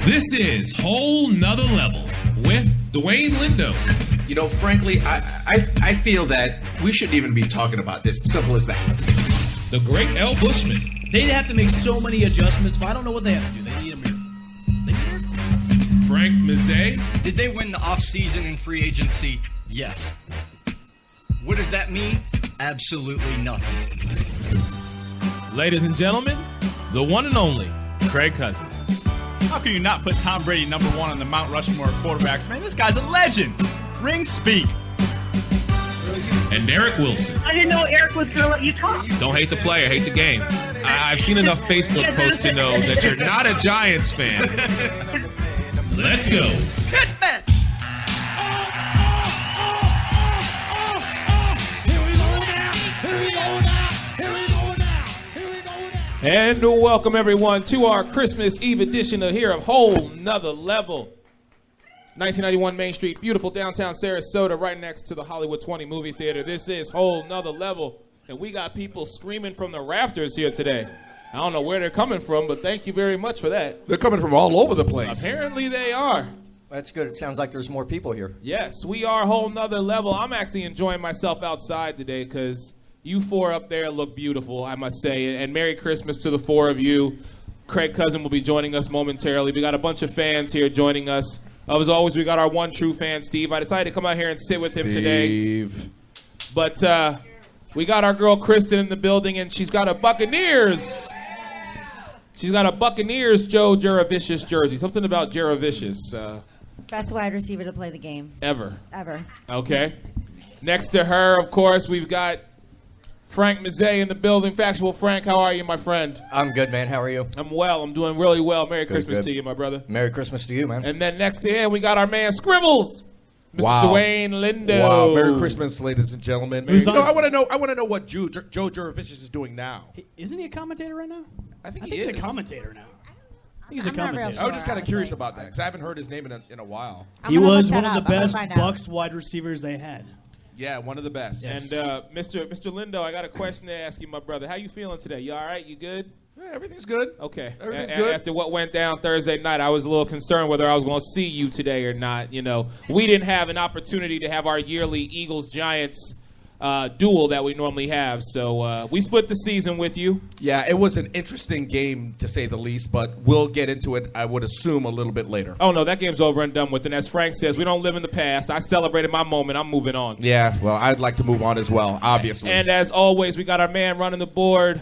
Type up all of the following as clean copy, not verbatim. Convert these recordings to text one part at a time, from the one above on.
This is Whole Nother Level with Dwayne Lindo. You know, frankly, I feel that we shouldn't even be talking about this. Simple as that. The great L. Bushman. They'd have to make so many adjustments, but I don't know what they have to do. They need a miracle. Frank Mazzei. Did they win the offseason in free agency? Yes. What does that mean? Absolutely nothing. Ladies and gentlemen, the one and only Craig Cousins. How can you not put Tom Brady number one on the Mount Rushmore of quarterbacks? Man, this guy's a legend. Rings speak. And Eric Wilson. I didn't know Eric was going to let you talk. Don't hate the player, hate the game. I've seen enough Facebook posts to know that you're not a Giants fan. Let's go. And welcome everyone to our Christmas Eve edition of here of Whole Nother Level. 1991 Main Street, beautiful downtown Sarasota, right next to the Hollywood 20 movie theater. This is Whole Nother Level, and we got people screaming from the rafters here today. I don't know where they're coming from, but thank you very much for that. They're coming from all over the place. Apparently they are. That's good. It sounds like there's more people here. Yes, we are Whole Nother Level. I'm actually enjoying myself outside today because you four up there look beautiful, I must say. And Merry Christmas to the four of you. Craig Cousin will be joining us momentarily. We got a bunch of fans here joining us. As always, we got our one true fan, Steve. I decided to come out here and sit with him today. But we got our girl Kristen in the building, and she's got a Buccaneers. She's got a Buccaneers Joe Juravicious jersey. Something about Juravicious. Best wide receiver to play the game. Ever. Okay. Next to her, of course, we've got Frank Mazzei in the building. Factual Frank, how are you, my friend? I'm good, man. How are you? I'm well. I'm doing really well. Merry Christmas to you, my brother. Merry Christmas to you, man. And then next to him, we got our man Scribbles, Mr. Dwayne Lindo. Wow. Merry Christmas, ladies and gentlemen. I want to know what Joe Juravicious is doing now. Isn't he a commentator right now? I think he's a commentator now. He's a commentator. I was just kind of curious about that because I haven't heard his name in a while. He was one of the best Bucs wide receivers they had. Yeah, one of the best. Yes. And Mr. Lindo, I got a question to ask you, my brother. How you feeling today? You all right? You good? Yeah, everything's good. Okay. Everything's good. After what went down Thursday night, I was a little concerned whether I was going to see you today or not. You know, we didn't have an opportunity to have our yearly Eagles-Giants duel that we normally have. So we split the season with you. Yeah, it was an interesting game, to say the least, but we'll get into it, I would assume, a little bit later. Oh, no, that game's over and done with. And as Frank says, we don't live in the past. I celebrated my moment. I'm moving on. Yeah, well, I'd like to move on as well, obviously. And as always, we got our man running the board.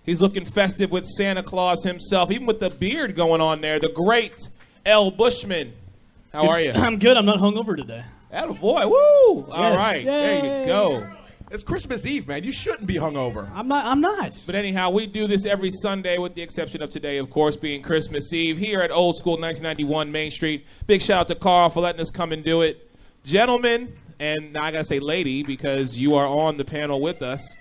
He's looking festive with Santa Claus himself, even with the beard going on there. The great L. Bushman. How are you? I'm good. I'm not hungover today. Attaboy. Woo! Yes. All right. Yay. There you go. It's Christmas Eve, man. You shouldn't be hungover. I'm not. But anyhow, we do this every Sunday with the exception of today, of course, being Christmas Eve here at Old School 1991 Main Street. Big shout out to Carl for letting us come and do it. Gentlemen, and now I got to say lady because you are on the panel with us.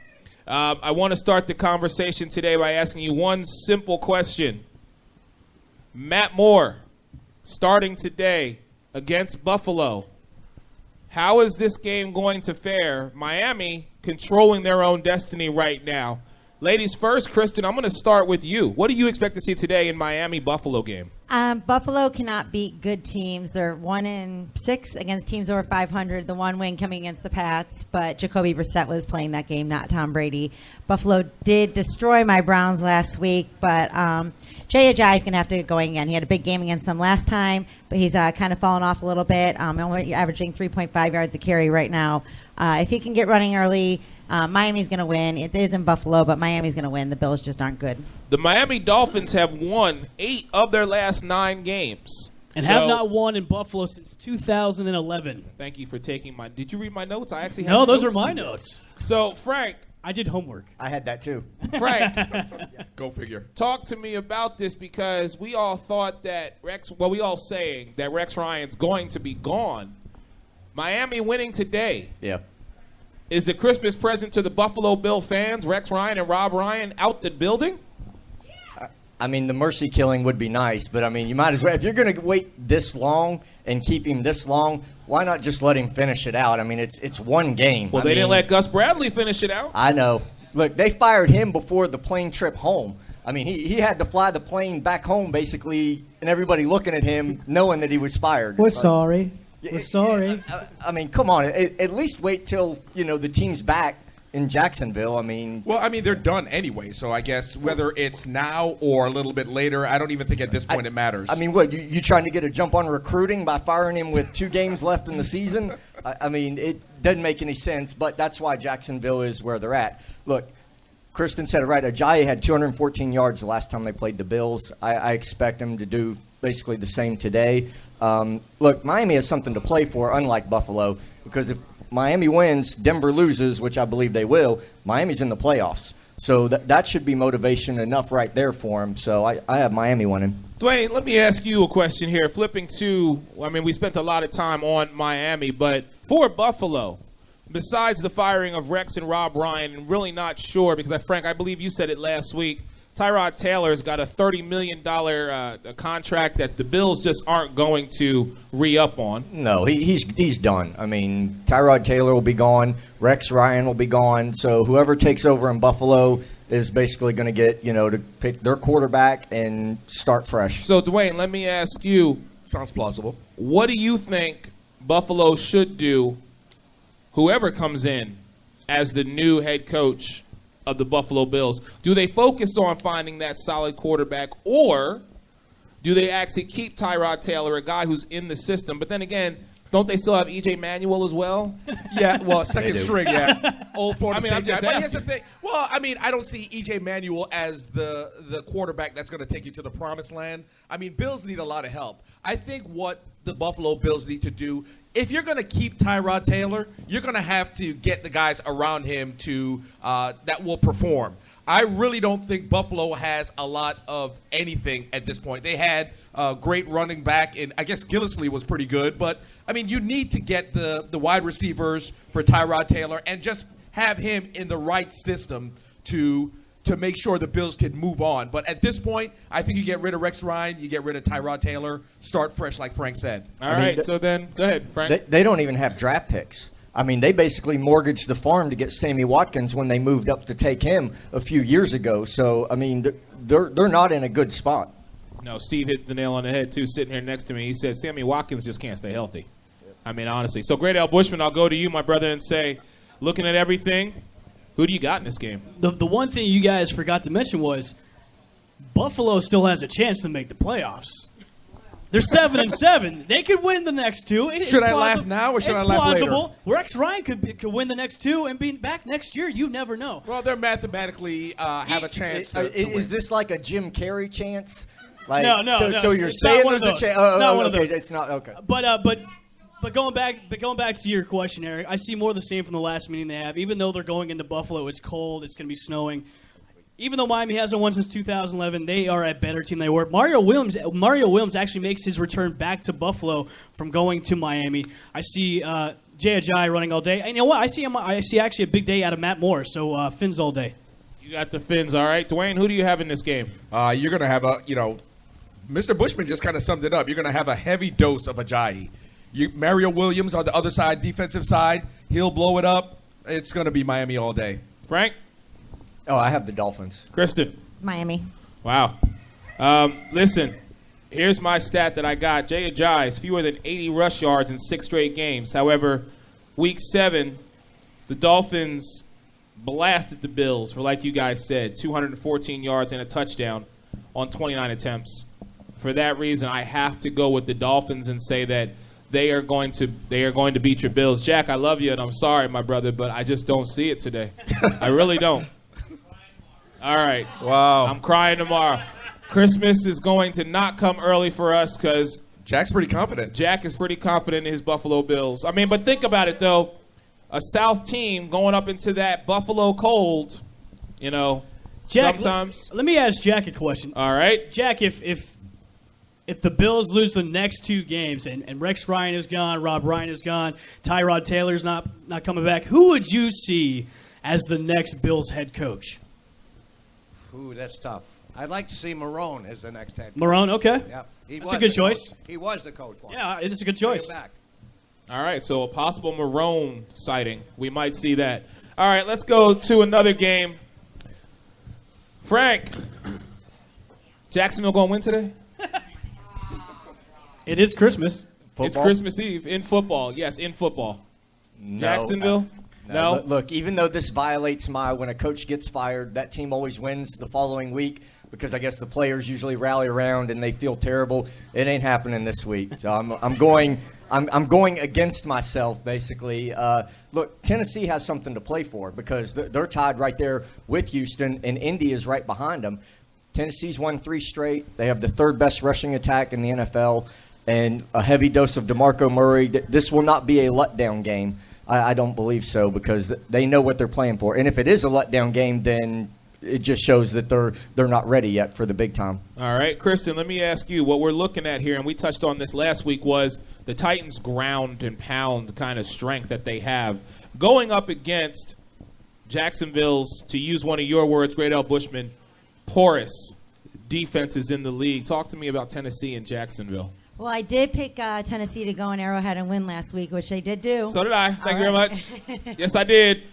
I want to start the conversation today by asking you one simple question. Matt Moore, starting today against Buffalo. How is this game going to fare? Miami controlling their own destiny right now. Ladies first, Kristen, I'm going to start with you. What do you expect to see today in Miami-Buffalo game? Buffalo cannot beat good teams. They're 1-6 against teams over 500. The one win coming against the Pats, but Jacoby Brissett was playing that game, not Tom Brady. Buffalo did destroy my Browns last week, but Jay Ajayi is going to have to get going again. He had a big game against them last time, but he's kind of fallen off a little bit. Only averaging 3.5 yards a carry right now. If he can get running early, Miami's going to win. It is in Buffalo, but Miami's going to win. The Bills just aren't good. The Miami Dolphins have won 8 of their last 9 games. And have not won in Buffalo since 2011. Thank you for taking my... Did you read my notes? I actually No, those are my notes. So, Frank... I did homework. I had that too. Frank, go figure. Talk to me about this because we all thought that we all saying that Rex Ryan's going to be gone. Miami winning today. Yeah. Is the Christmas present to the Buffalo Bill fans, Rex Ryan and Rob Ryan, out the building? I mean, the mercy killing would be nice, but I mean, you might as well. If you're going to wait this long and keep him this long, why not just let him finish it out? I mean, it's one game. Well, they didn't let Gus Bradley finish it out. I know. Look, they fired him before the plane trip home. I mean, he had to fly the plane back home, basically, and everybody looking at him knowing that he was fired. We're sorry. We're sorry. I mean, come on. At least wait till, the team's back in Jacksonville. I mean... Well, I mean, they're done anyway, so I guess whether it's now or a little bit later, I don't even think at this point it matters. I mean, what, you trying to get a jump on recruiting by firing him with 2 games left in the season? I mean, it doesn't make any sense, but that's why Jacksonville is where they're at. Look, Kristen said it right. Ajayi had 214 yards the last time they played the Bills. I expect him to do basically the same today. Look, Miami has something to play for, unlike Buffalo, because if Miami wins, Denver loses, which I believe they will, Miami's in the playoffs. So that should be motivation enough right there for him. So I have Miami winning. Dwayne, let me ask you a question here. Flipping to, I mean, we spent a lot of time on Miami, but for Buffalo, besides the firing of Rex and Rob Ryan, and really not sure, because, Frank, I believe you said it last week, Tyrod Taylor's got a $30 million contract that the Bills just aren't going to re-up on. No, he's done. I mean, Tyrod Taylor will be gone. Rex Ryan will be gone. So whoever takes over in Buffalo is basically going to get, to pick their quarterback and start fresh. So, Dwayne, let me ask you. Sounds plausible. What do you think Buffalo should do, whoever comes in as the new head coach of the Buffalo Bills? Do they focus on finding that solid quarterback, or do they actually keep Tyrod Taylor, a guy who's in the system? But then again, don't they still have E.J. Manuel as well? Yeah, well, second string, yeah. Old Florida State I'm just guy. But here's the asking. thing. Well, I mean, I don't see E.J. Manuel as the quarterback that's going to take you to the promised land. I mean, Bills need a lot of help. I think what the Buffalo Bills need to do, if you're going to keep Tyrod Taylor, you're going to have to get the guys around him to that will perform. I really don't think Buffalo has a lot of anything at this point. They had a great running back, and I guess Gillislee was pretty good. But, I mean, you need to get the wide receivers for Tyrod Taylor and just have him in the right system to make sure the Bills can move on. But at this point, I think you get rid of Rex Ryan, you get rid of Tyrod Taylor, start fresh like Frank said. All right, so then go ahead, Frank. They don't even have draft picks. I mean, they basically mortgaged the farm to get Sammy Watkins when they moved up to take him a few years ago. So, I mean, they're not in a good spot. No, Steve hit the nail on the head, too, sitting here next to me. He said Sammy Watkins just can't stay healthy. I mean, honestly. So, Great Al Bushman, I'll go to you, my brother, and say, looking at everything, who do you got in this game? The one thing you guys forgot to mention was Buffalo still has a chance to make the playoffs. They're 7-7. They could win the next 2. Should I laugh now or should I laugh later? It's plausible. Rex Ryan could win the next 2 and be back next year. You never know. Well, they're mathematically have a chance to win. Is this like a Jim Carrey chance? Like, No. So you're It's saying not one of there's a those. chance? It's not one of okay. those. It's not okay. But going back to your question, Eric, I see more of the same from the last meeting they have. Even though they're going into Buffalo, it's cold, it's going to be snowing. Even though Miami hasn't won since 2011, they are a better team than they were. Mario Williams actually makes his return back to Buffalo from going to Miami. I see Jay Ajayi running all day. And you know what? I see actually a big day out of Matt Moore. So Fins all day. You got the Fins, all right. Dwayne, who do you have in this game? You're going to have Mr. Bushman just kind of summed it up. You're going to have a heavy dose of Ajayi. Mario Williams on the other side, defensive side, he'll blow it up. It's going to be Miami all day. Frank? Oh, I have the Dolphins. Kristen? Miami. Wow. Listen, here's my stat that I got. Jay Ajayi has fewer than 80 rush yards in 6 straight games. However, Week 7, the Dolphins blasted the Bills for, like you guys said, 214 yards and a touchdown on 29 attempts. For that reason, I have to go with the Dolphins and say that they are going to beat your Bills. Jack, I love you, and I'm sorry, my brother, but I just don't see it today. I really don't. All right. Wow. I'm crying tomorrow. Christmas is going to not come early for us because Jack's pretty confident. Jack is pretty confident in his Buffalo Bills. I mean, but think about it, though. A South team going up into that Buffalo cold, Jack, sometimes. Let me ask Jack a question. All right. Jack, if the Bills lose the next 2 games and Rex Ryan is gone, Rob Ryan is gone, Tyrod Taylor's not coming back, who would you see as the next Bills head coach? Ooh, that's tough. I'd like to see Marone as the next head coach. Marone, okay. Yep. That's a good choice. He was the coach once. Yeah, it's a good choice. Back. All right, so a possible Marone sighting. We might see that. All right, let's go to another game. Frank, Jacksonville going to win today? It is Christmas. Football? It's Christmas Eve in football. Yes, in football. No, Jacksonville? No. Look, even though this violates when a coach gets fired, that team always wins the following week because I guess the players usually rally around and they feel terrible. It ain't happening this week. So I'm going against myself, basically. Look, Tennessee has something to play for because they're tied right there with Houston, and Indy is right behind them. Tennessee's won 3 straight. They have the 3rd best rushing attack in the NFL and a heavy dose of DeMarco Murray. This will not be a letdown game. I don't believe so because they know what they're playing for. And if it is a letdown game, then it just shows that they're not ready yet for the big time. All right, Kristen, let me ask you, what we're looking at here, and we touched on this last week, was the Titans' ground and pound kind of strength that they have. Going up against Jacksonville's, to use one of your words, Great L. Bushman, porous defenses in the league. Talk to me about Tennessee and Jacksonville. Well, I did pick Tennessee to go in Arrowhead and win last week, which they did do. So did I. Thank you very much. Yes, I did.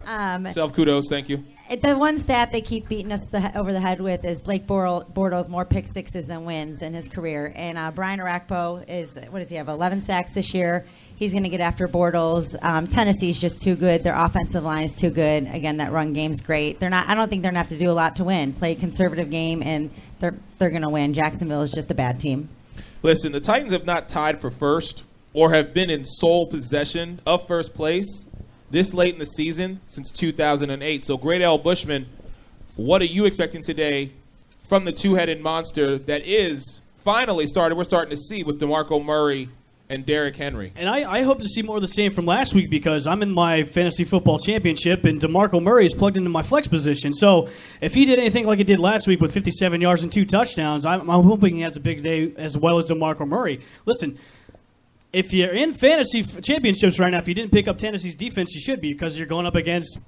Self-kudos. Thank you. The one stat they keep beating us over the head with is Blake Bortles more pick sixes than wins in his career. And Brian Arakpo what does he have, 11 sacks this year. He's going to get after Bortles. Tennessee's just too good. Their offensive line is too good. Again, that run game's great. I don't think they're going to have to do a lot to win. Play a conservative game, and they're going to win. Jacksonville is just a bad team. Listen, the Titans have not tied for first or have been in sole possession of first place this late in the season since 2008. So, Great L. Bushman, what are you expecting today from the two-headed monster that is finally we're starting to see with DeMarco Murray and Derrick Henry? And I hope to see more of the same from last week because I'm in my fantasy football championship and DeMarco Murray is plugged into my flex position. So if he did anything like he did last week with 57 yards and 2 touchdowns, I'm hoping he has a big day as well as DeMarco Murray. Listen, if you're in fantasy championships right now, if you didn't pick up Tennessee's defense, you should be because you're going up against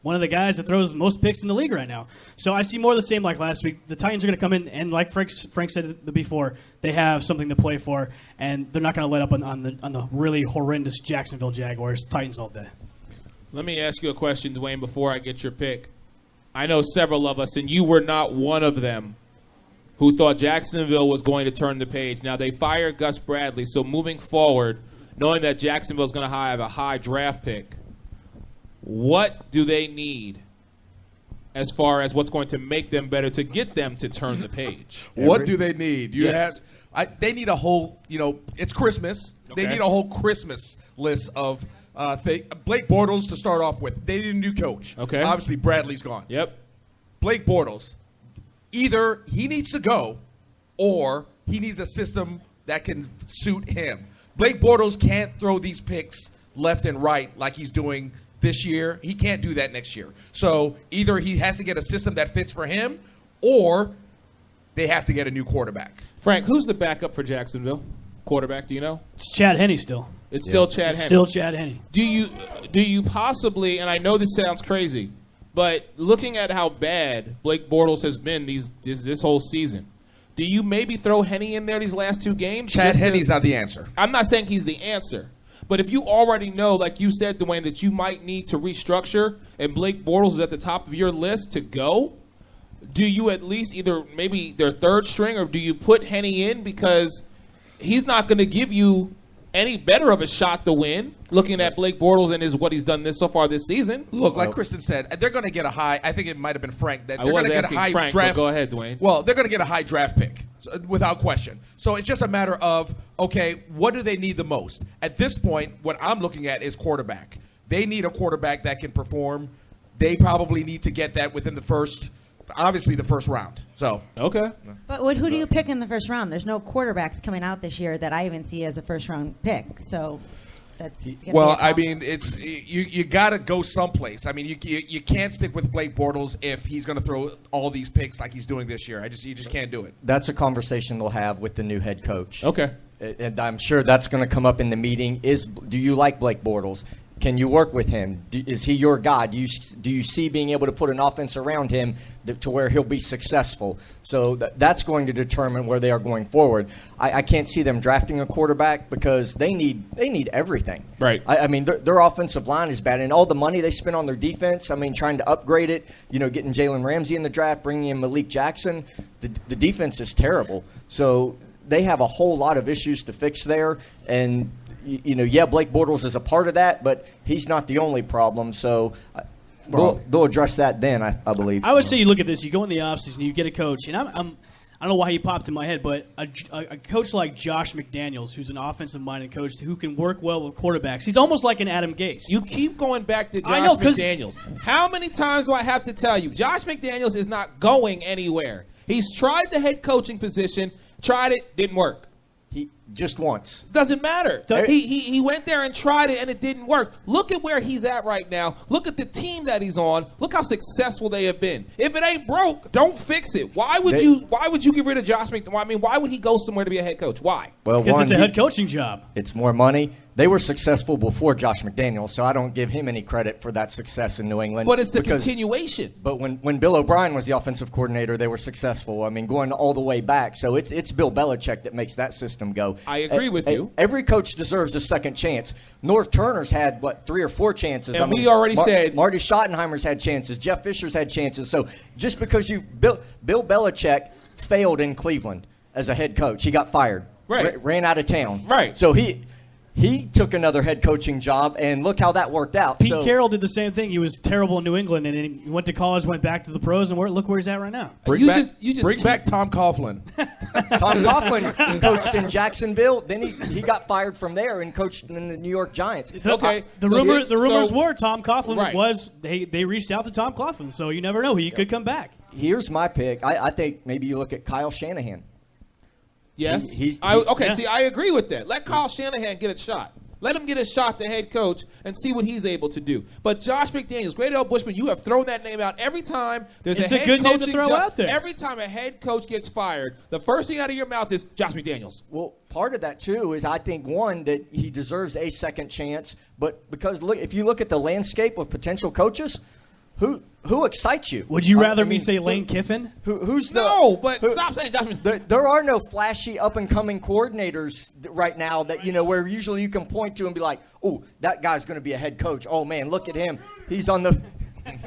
one of the guys that throws most picks in the league right now. So I see more of the same like last week. The Titans are going to come in, and like Frank said before, they have something to play for, and they're not going to let up on the really horrendous Jacksonville Jaguars. Titans all day. Let me ask you a question, Dwayne, before I get your pick. I know several of us, and you were not one of them, who thought Jacksonville was going to turn the page. Now, they fired Gus Bradley, so moving forward, knowing that Jacksonville is going to have a high draft pick, what do they need as far as what's going to make them better to get them to turn the page? What do they need? Yes. They need a whole, it's Christmas. Okay. They need a whole Christmas list of Blake Bortles to start off with. They need a new coach. Okay. Obviously, Bradley's gone. Yep. Blake Bortles, either he needs to go or he needs a system that can suit him. Blake Bortles can't throw these picks left and right like he's doing this year. He can't do that next year. So either he has to get a system that fits for him or they have to get a new quarterback. Frank, who's the backup for Jacksonville? Quarterback, do you know? It's Chad Henne still. It's still Chad Henne. Still Chad Henne. Do you possibly, and I know this sounds crazy, but looking at how bad Blake Bortles has been this whole season, do you maybe throw Henne in there these last 2 games? Chad Henne's not the answer. I'm not saying he's the answer. But if you already know, like you said, Dwayne, that you might need to restructure and Blake Bortles is at the top of your list to go, do you at least either maybe their third string or do you put Henne in because he's not going to give you any better of a shot to win looking at Blake Bortles and what he's done so far this season? Look, like Kristen said, they're going to get a high, I think it might have been Frank, that I they're was going to get a asking high Frank, draft. but go ahead, Dwayne. Well, they're going to get a high draft pick, without question. So it's just a matter of, okay, what do they need the most? At this point, what I'm looking at is quarterback. They need a quarterback that can perform. They probably need to get that within the first round. So okay. But who do you pick in the first round? There's no quarterbacks coming out this year that I even see as a first-round pick. So that's I mean, it's you got to go someplace. I mean, you can't stick with Blake Bortles if he's going to throw all these picks like he's doing this year. You just can't do it. That's a conversation they'll have with the new head coach. Okay. And I'm sure that's going to come up in the meeting. Do you like Blake Bortles? Can you work with him? Is he your guy? Do you see being able to put an offense around him to where he'll be successful? So that's going to determine where they are going forward. I can't see them drafting a quarterback because they need everything. Right. I mean, their offensive line is bad, and all the money they spend on their defense. I mean, trying to upgrade it. Getting Jalen Ramsey in the draft, bringing in Malik Jackson. The defense is terrible. So they have a whole lot of issues to fix there, and Blake Bortles is a part of that, but he's not the only problem. So they'll address that then, I believe. I would say you look at this. You go in the offseason, you get a coach, and I don't know why he popped in my head, but a coach like Josh McDaniels, who's an offensive-minded coach who can work well with quarterbacks. He's almost like an Adam Gase. You keep going back to Josh McDaniels. How many times do I have to tell you? Josh McDaniels is not going anywhere. He's tried the head coaching position, tried it, didn't work. He just once. Doesn't matter. He went there and tried it, and it didn't work. Look at where he's at right now. Look at the team that he's on. Look how successful they have been. If it ain't broke, don't fix it. Why would you get rid of Josh McDaniels? I mean, why would he go somewhere to be a head coach? Why? Well, because it's a head coaching job. It's more money. They were successful before Josh McDaniels, so I don't give him any credit for that success in New England. But it's the continuation. But when Bill O'Brien was the offensive coordinator, they were successful. I mean, going all the way back. So it's Bill Belichick that makes that system go. I agree with you. Every coach deserves a second chance. North Turner's had, 3 or 4 chances. And we already said. Marty Schottenheimer's had chances. Jeff Fisher's had chances. So just because Bill Belichick failed in Cleveland as a head coach, he got fired. Right. Ran out of town. Right. So he took another head coaching job, and look how that worked out. Pete Carroll did the same thing. He was terrible in New England, and he went to college, went back to the pros, and look where he's at right now. Bring back Tom Coughlin. Tom Coughlin coached in Jacksonville. Then he got fired from there and coached in the New York Giants. The rumors were Tom Coughlin was they reached out to Tom Coughlin, so you never know. He could come back. Here's my pick. I think maybe you look at Kyle Shanahan. Yes. See, I agree with that. Let Kyle Shanahan get a shot. Let him get a shot, the head coach, and see what he's able to do. But Josh McDaniels, Great L. Bushman, you have thrown that name out every time there's a head good name to coaching throw job. out there. Every time a head coach gets fired, the first thing out of your mouth is Josh McDaniels. Well, part of that, too, is I think, one, that he deserves a second chance. But because, if you look at the landscape of potential coaches, who excites you? Would you rather me say Lane Kiffin? Stop saying Josh McDaniels. There are no flashy up-and-coming coordinators right now that, where usually you can point to and be like, oh, that guy's going to be a head coach. Oh, man, look at him. He's on the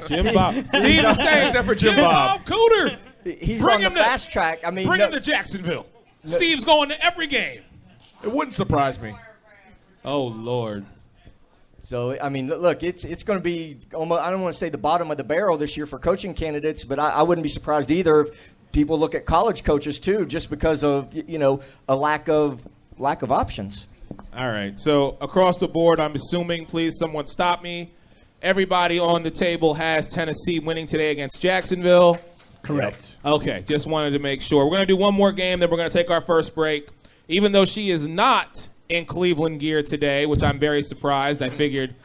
Jim Bob. Steve is saying except for Jim Bob. Cooter. He's on the fast track. I mean, bring him to Jacksonville. Steve's going to every game. It wouldn't surprise me. Oh, Lord. So, I mean, look, it's going to be almost, I don't want to say the bottom of the barrel this year for coaching candidates, but I wouldn't be surprised either if people look at college coaches too, just because of, a lack of options. All right. So across the board, I'm assuming, please someone stop me. Everybody on the table has Tennessee winning today against Jacksonville. Correct. Okay. Just wanted to make sure. We're going to do one more game, then we're going to take our first break. Even though she is not in Cleveland gear today, which I'm very surprised. I figured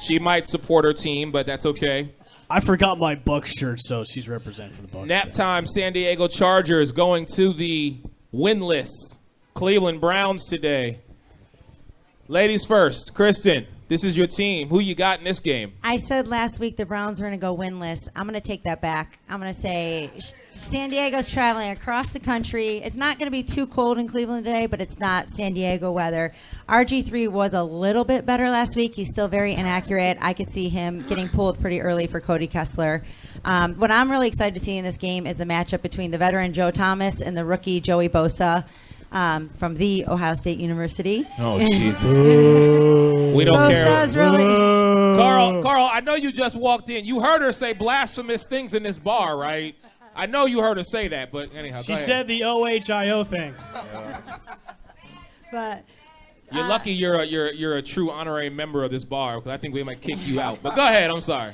she might support her team, but that's okay. I forgot my Bucks shirt, so she's representing for the Bucks. Nap time, San Diego Chargers going to the winless Cleveland Browns today. Ladies first, Kristen, this is your team. Who you got in this game? I said last week the Browns were going to go winless. I'm going to take that back. I'm going to say San Diego's traveling across the country. It's not going to be too cold in Cleveland today, but it's not San Diego weather. RG3 was a little bit better last week. He's still very inaccurate. I could see him getting pulled pretty early for Cody Kessler. What I'm really excited to see in this game is the matchup between the veteran Joe Thomas and the rookie Joey Bosa. From the Ohio State University. Oh, Jesus. We don't care. Really Carl, I know you just walked in. You heard her say blasphemous things in this bar, right? I know you heard her say that, but anyhow, she said the OHIO thing. But you're lucky you're a true honorary member of this bar, because I think we might kick you out. But go ahead, I'm sorry.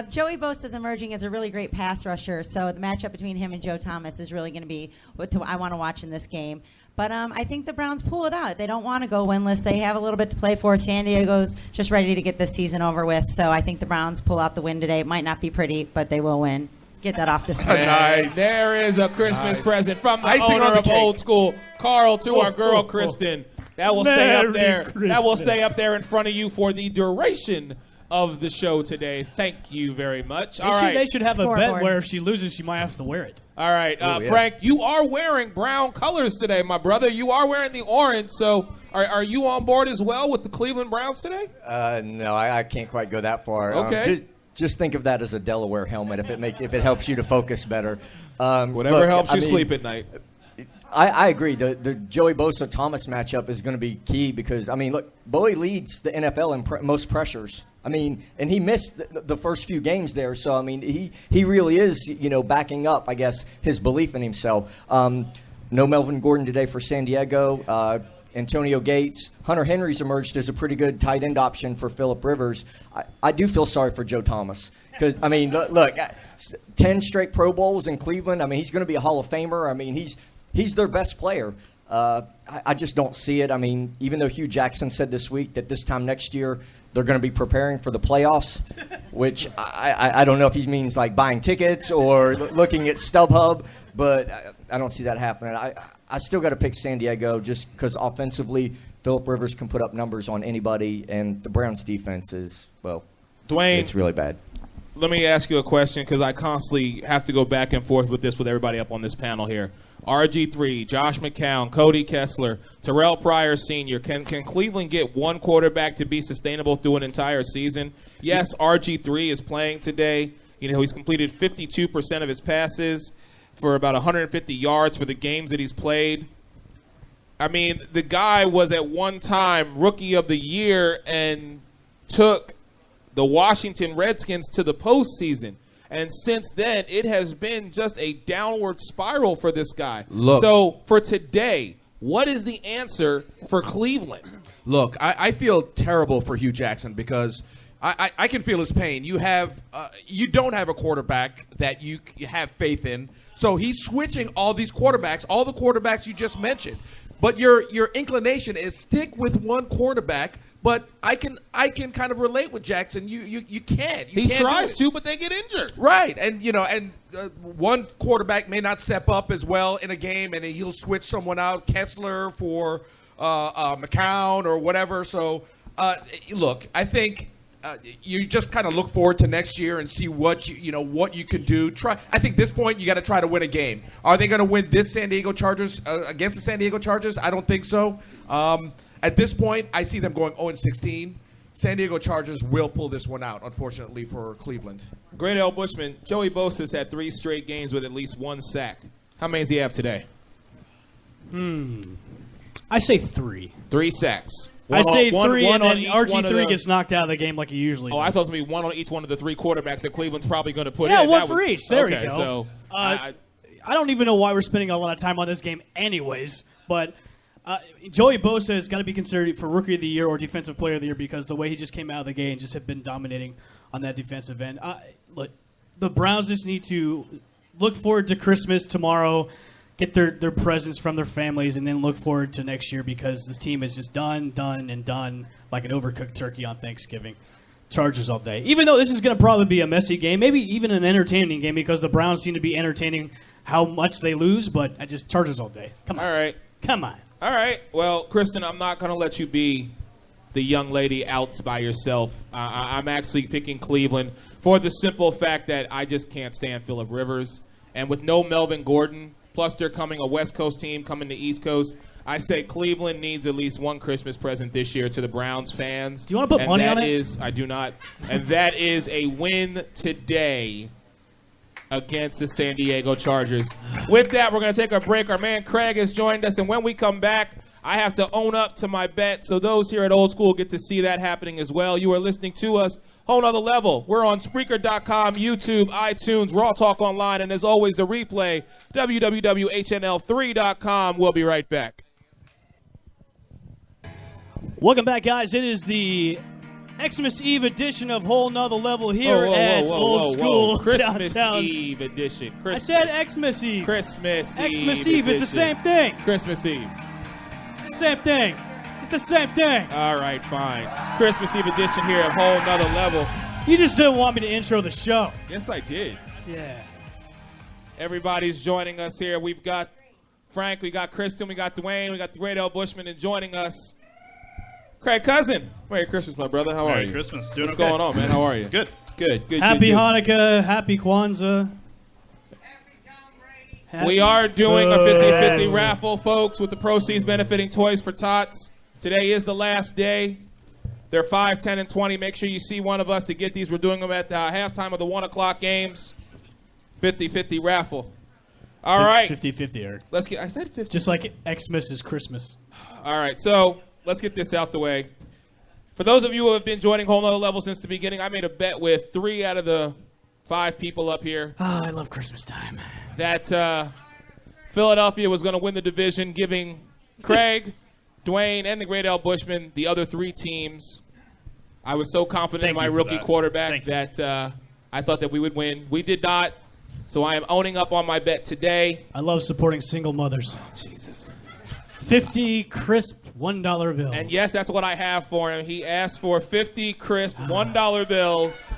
Joey Bosa is emerging as a really great pass rusher, so the matchup between him and Joe Thomas is really going to be what I want to watch in this game. But I think the Browns pull it out. They don't want to go winless. They have a little bit to play for. San Diego's just ready to get this season over with, so I think the Browns pull out the win today. It might not be pretty, but they will win. Get that off the stage. Nice. There is a Christmas present from the owner of Old School, Carl, to our girl, Kristen. That will stay up Merry there. That will Christmas. stay up there in front of you for the duration of the show today. Thank you very much. All right. They should have a bet Scoreboard. where if she loses, she might have to wear it. All right, Ooh, yeah. Frank, you are wearing brown colors today, my brother. You are wearing the orange, so are you on board as well with the Cleveland Browns today? No, I can't quite go that far. Okay. Just think of that as a Delaware helmet if it helps you to focus better. Whatever look, helps I you mean, sleep at night. I agree. The Joey Bosa-Thomas matchup is going to be key because, I mean, look, Bowie leads the NFL in most pressures. I mean, and he missed the first few games there. So, I mean, he really is, backing up, I guess, his belief in himself. No Melvin Gordon today for San Diego. Antonio Gates. Hunter Henry's emerged as a pretty good tight end option for Phillip Rivers. I do feel sorry for Joe Thomas because, I mean, look, 10 straight Pro Bowls in Cleveland. I mean, he's going to be a Hall of Famer. I mean, he's their best player. I just don't see it. I mean, even though Hugh Jackson said this week that this time next year they're going to be preparing for the playoffs, which I don't know if he means like buying tickets or looking at StubHub, but I don't see that happening. I still got to pick San Diego just because offensively Phillip Rivers can put up numbers on anybody, and the Browns' defense is, well, Dwayne, it's really bad. Let me ask you a question because I constantly have to go back and forth with this with everybody up on this panel here. RG3, Josh McCown, Cody Kessler, Terrell Pryor Sr. Can Cleveland get one quarterback to be sustainable through an entire season? Yes, RG3 is playing today. He's completed 52% of his passes for about 150 yards for the games that he's played. I mean, the guy was at one time Rookie of the Year and took the Washington Redskins to the postseason. And since then, it has been just a downward spiral for this guy. Look. So for today, what is the answer for Cleveland? Look, I feel terrible for Hugh Jackson because I can feel his pain. You don't have a quarterback that you have faith in. So he's switching all these quarterbacks, all the quarterbacks you just mentioned. But your inclination is stick with one quarterback. But I can kind of relate with Jackson. You can't. He tries to, but they get injured. Right, and one quarterback may not step up as well in a game, and he'll switch someone out, Kessler for McCown or whatever. So, look, I think you just kind of look forward to next year and see what you can do. I think at this point you got to try to win a game. Are they going to win this San Diego Chargers against the San Diego Chargers? I don't think so. At this point, I see them going 0-16. San Diego Chargers will pull this one out, unfortunately, for Cleveland. Great L. Bushman, Joey Bosa's had 3 straight games with at least 1 sack. How many does he have today? I say 3. 3 sacks. I say 3, and then on each one of RG3 gets knocked out of the game like he usually does. I thought it was going to be 1 on each one of the 3 quarterbacks that Cleveland's probably going to put Yeah, in. one for each. There we go. So I don't even know why we're spending a lot of time on this game anyways, but Joey Bosa has got to be considered for Rookie of the Year or Defensive Player of the Year because the way he just came out of the game and just have been dominating on that defensive end. Look, the Browns just need to look forward to Christmas tomorrow, get their presents from their families, and then look forward to next year because this team is just done like an overcooked turkey on Thanksgiving. Chargers all day. Even though this is going to probably be a messy game, maybe even an entertaining game because the Browns seem to be entertaining how much they lose, but I just Chargers all day. Come on. All right. Come on. All right. Well, Kristen, I'm not going to let you be the young lady out by yourself. I'm actually picking Cleveland for the simple fact that I just can't stand Phillip Rivers. And with no Melvin Gordon, plus they're coming a West Coast team coming to East Coast, I say Cleveland needs at least one Christmas present this year to the Browns fans. Do you want to put money on it? I do not. And that is a win today against the San Diego Chargers. With that, we're going to take a break. Our man Craig has joined us, and when we come back, I have to own up to my bet, so those here at Old School get to see that happening as well. You are listening to us, Whole Nother Level. We're on Spreaker.com, YouTube, iTunes, Raw Talk Online, and as always, the replay, www.hnl3.com. We'll be right back. Welcome back, guys. It is the Xmas Eve edition of Whole Nother Level here at Old School Christmas downtown. Eve edition. Christmas. I said Xmas Eve. Christmas Eve. Xmas Eve is the same thing. Christmas Eve. It's the same thing. It's the same thing. All right, fine. Christmas Eve edition here at Whole Nother Level. You just didn't want me to intro the show. Yes, I did. Yeah. Everybody's joining us here. We've got Frank, we got Kristen, we got Dwayne, we got the great L. Bushman, and joining us, Craig Cousin. Merry Christmas, my brother. How are you? Merry Christmas. Doing What's okay. going on, man? How are you? Good. Good. Happy good. Hanukkah. Happy Kwanzaa. We are doing a 50-50 Yes. raffle, folks, with the proceeds benefiting Toys for Tots. Today is the last day. They're 5, 10, and 20. Make sure you see one of us to get these. We're doing them at the halftime of the 1 o'clock games. 50-50 raffle. All right. 50-50, Eric. Let's get. I said 50. Just like Xmas is Christmas. All right, so let's get this out the way. For those of you who have been joining Whole Nother Level since the beginning, I made a bet with 3 out of the 5 people up here. Oh, I love Christmas time. That Philadelphia was going to win the division, giving Craig, Dwayne, and the great L. Bushman the other 3 teams. I was so confident in my rookie quarterback that I thought that we would win. We did not, so I am owning up on my bet today. I love supporting single mothers. Oh, Jesus. 50 crisp $1 bills. And yes, that's what I have for him. He asked for 50 crisp $1 bills.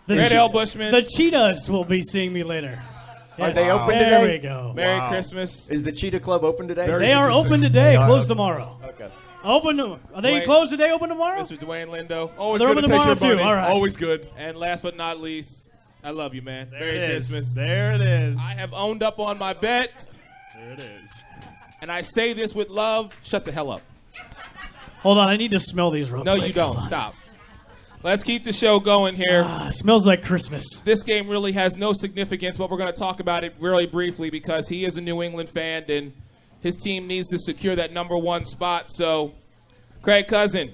Great L. Bushman. The Cheetahs will be seeing me later. Are Yes. they open there today? There we go. Merry Christmas. Is the Cheetah Club open today? They are open today, closed tomorrow. Okay. Open. Are they Dwayne- closed today, open tomorrow? Mr. Dwayne Lindo. Always They're good open to take tomorrow, your too. money. All right. Always good. And last but not least, I love you, man. There Merry it is. Christmas. There it is. I have owned up on my bet, There it is. and I say this with love. Shut the hell up. Hold on, I need to smell these real No, quick. you don't. Stop. Let's keep the show going here. Smells like Christmas. This game really has no significance, but we're going to talk about it really briefly because he is a New England fan, and his team needs to secure that number 1 spot. So, Craig Cousin,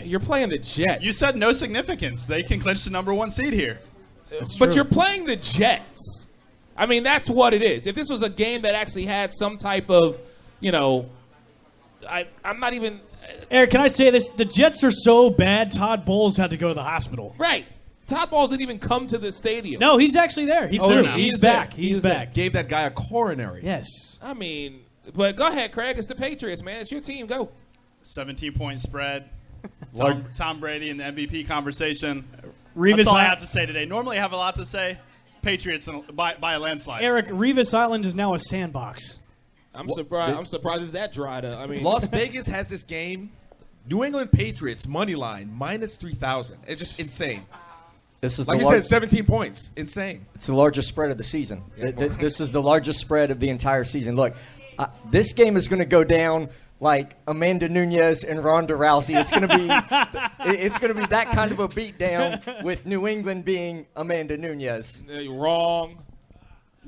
you're playing the Jets. You said no significance. They can clinch the number 1 seed here. But you're playing the Jets. I mean, that's what it is. If this was a game that actually had some type of, I'm not even... Eric, can I say this? The Jets are so bad, Todd Bowles had to go to the hospital. Right. Todd Bowles didn't even come to the stadium. No, he's actually there. He flew. He's back. He's back. Gave that guy a coronary. Yes. I mean, but go ahead, Craig. It's the Patriots, man. It's your team. Go. 17-point spread. Tom Brady in the MVP conversation. Revis That's all I Island- have to say today. Normally I have a lot to say. Patriots by a landslide. Eric, Revis Island is now a sandbox. I'm surprised. I'm surprised it's that dried up. I mean, Las Vegas has this game. New England Patriots money line minus 3,000. It's just insane. This is Like the you said, 17 points. Insane. It's the largest spread of the season. This is the largest spread of the entire season. Look, this game is going to go down like Amanda Nunes and Ronda Rousey. It's going to be it's going to be that kind of a beatdown with New England being Amanda Nunes. You're wrong.